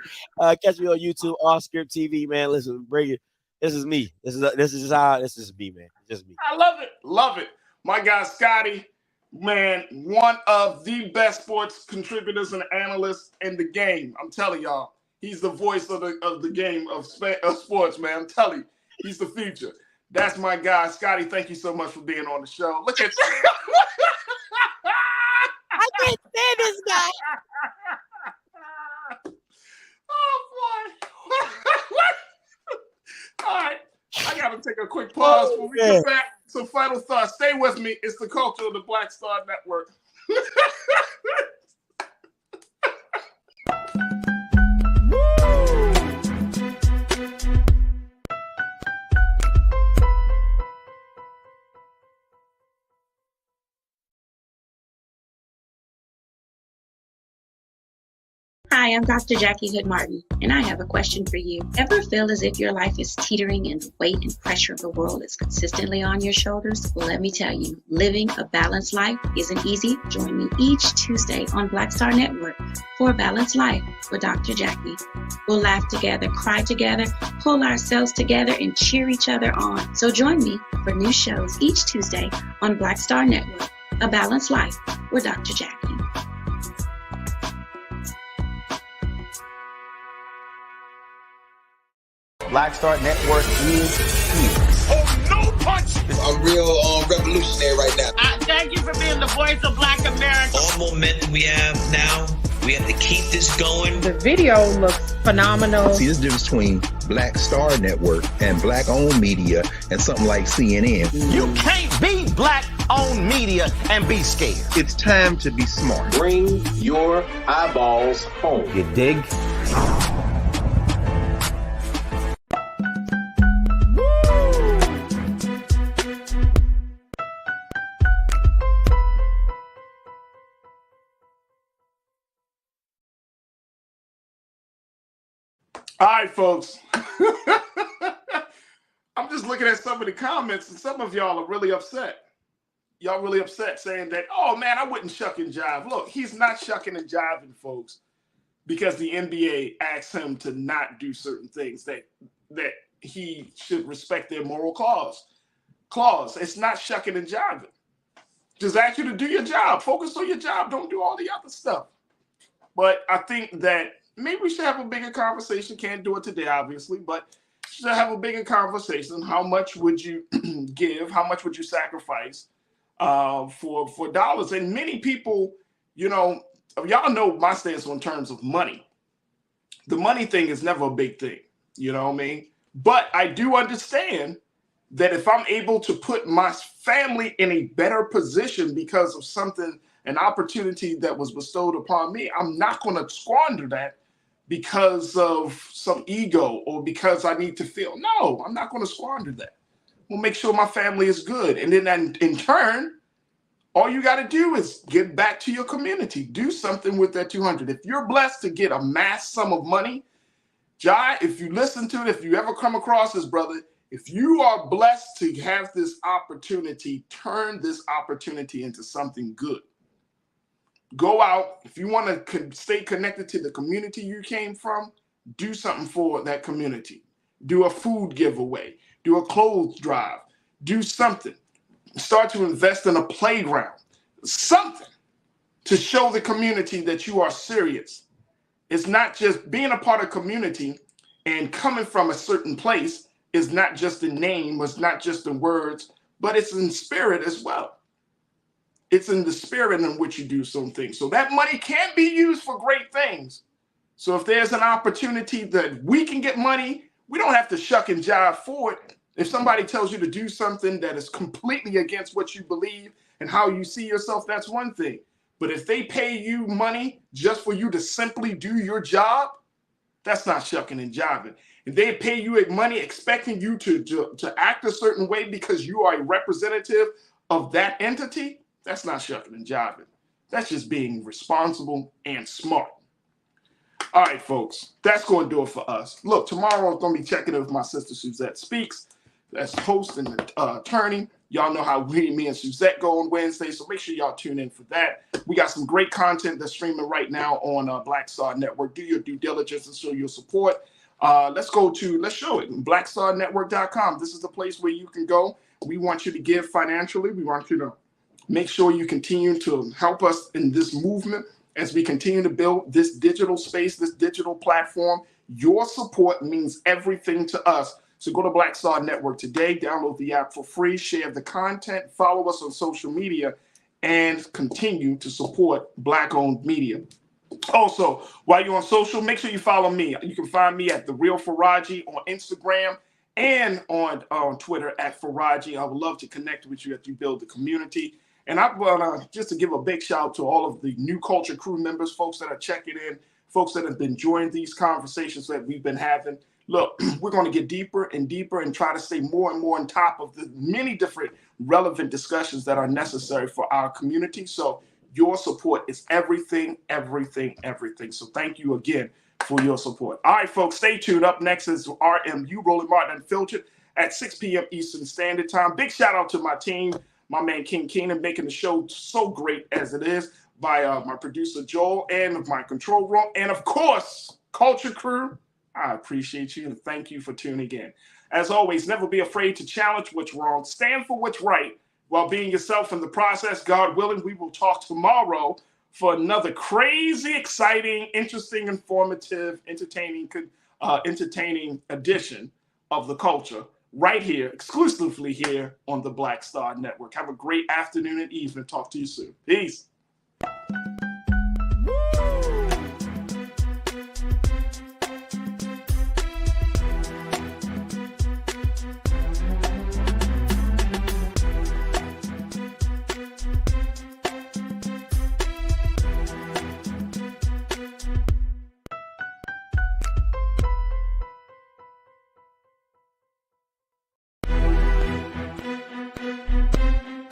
Catch me on YouTube, Oscar TV, man. Listen, bring it. This is me. This is me, man. Just me. I love it. My guy Scotty, man, one of the best sports contributors and analysts in the game. I'm telling y'all, he's the voice of the game of sports, man. I'm telling you, he's the future. That's my guy, Scotty. Thank you so much for being on the show. Look at you. I can't stand this guy. Oh boy. All right. I gotta take a quick pause before we get back. Some final thoughts. Stay with me. It's the culture of the Black Star Network. Hi, I'm Dr. Jackie Hood Martin, and I have a question for you. Ever feel as if your life is teetering and the weight and pressure of the world is consistently on your shoulders? Well, let me tell you, living a balanced life isn't easy. Join me each Tuesday on Black Star Network for a Balanced Life with Dr. Jackie. We'll laugh together, cry together, pull ourselves together, and cheer each other on. So join me for new shows each Tuesday on Black Star Network, A Balanced Life with Dr. Jackie. Black Star Network is here. Oh, no punch! I'm real revolutionary right now. Thank you for being the voice of Black America. All momentum we have now, we have to keep this going. The video looks phenomenal. See, there's a difference between Black Star Network and black-owned media and something like CNN. You can't be black-owned media and be scared. It's time to be smart. Bring your eyeballs home. You dig? All right, folks. I'm just looking at some of the comments, and some of y'all are really upset. Y'all really upset saying that, oh, man, I wouldn't shuck and jive. Look, he's not shucking and jiving, folks, because the NBA asked him to not do certain things, that he should respect their moral clause. It's not shucking and jiving. Just ask you to do your job. Focus on your job. Don't do all the other stuff. But I think that maybe we should have a bigger conversation. Can't do it today, obviously, but should have a bigger conversation. How much would you give? How much would you sacrifice for dollars? And many people, y'all know my stance on terms of money. The money thing is never a big thing, you know what I mean? But I do understand that if I'm able to put my family in a better position because of something, an opportunity that was bestowed upon me, I'm not going to squander that because of some ego or because I need to feel. No, I'm not going to squander that. We'll make sure my family is good. And then in turn, all you got to do is give back to your community. Do something with that 200. If you're blessed to get a mass sum of money, Jai, if you listen to it, if you ever come across this, brother, if you are blessed to have this opportunity, turn this opportunity into something good. Go out. If you want to stay connected to the community you came from, do something for that community. Do a food giveaway. Do a clothes drive. Do something. Start to invest in a playground. Something to show the community that you are serious. It's not just being a part of community and coming from a certain place is not just in name, it's not just in words, but it's in spirit as well. It's in the spirit in which you do some things. So that money can be used for great things. So if there's an opportunity that we can get money, we don't have to shuck and jive for it. If somebody tells you to do something that is completely against what you believe and how you see yourself, that's one thing. But if they pay you money just for you to simply do your job, that's not shucking and jiving. If they pay you money expecting you to act a certain way because you are a representative of that entity, that's not shucking and jiving. That's just being responsible and smart. All right, folks, that's going to do it for us. Look, tomorrow I'm going to be checking in with my sister Suzette Speaks. That's host and attorney. Y'all know how me and Suzette go on Wednesday, so make sure y'all tune in for that. We got some great content that's streaming right now on Black Star Network. Do your due diligence and show your support. Let's show it, blackstarnetwork.com. This is the place where you can go. We want you to give financially. We want you to make sure you continue to help us in this movement as we continue to build this digital space, this digital platform. Your support means everything to us. So go to Black Star Network today, download the app for free, share the content, follow us on social media, and continue to support Black-owned media. Also, while you're on social, make sure you follow me. You can find me at The Real Farajii on Instagram and on Twitter at Farajii. I would love to connect with you as you build the community. And I want just to give a big shout out to all of the New Culture crew members, folks that are checking in, folks that have been joining these conversations that we've been having. Look, we're going to get deeper and deeper and try to stay more and more on top of the many different relevant discussions that are necessary for our community. So your support is everything, everything, everything. So thank you again for your support. All right, folks, stay tuned. Up next is RMU, Roland Martin Unfiltered, at 6 p.m. Eastern Standard Time. Big shout out to my team, my man King Keenan, making the show so great as it is, by my producer Joel and my control room, and of course, Culture Crew. I appreciate you and thank you for tuning in. As always, never be afraid to challenge what's wrong. Stand for what's right while being yourself in the process. God willing, we will talk tomorrow for another crazy, exciting, interesting, informative, entertaining edition of The Culture right here, exclusively here on the Black Star Network. Have a great afternoon and evening. Talk to you soon. Peace.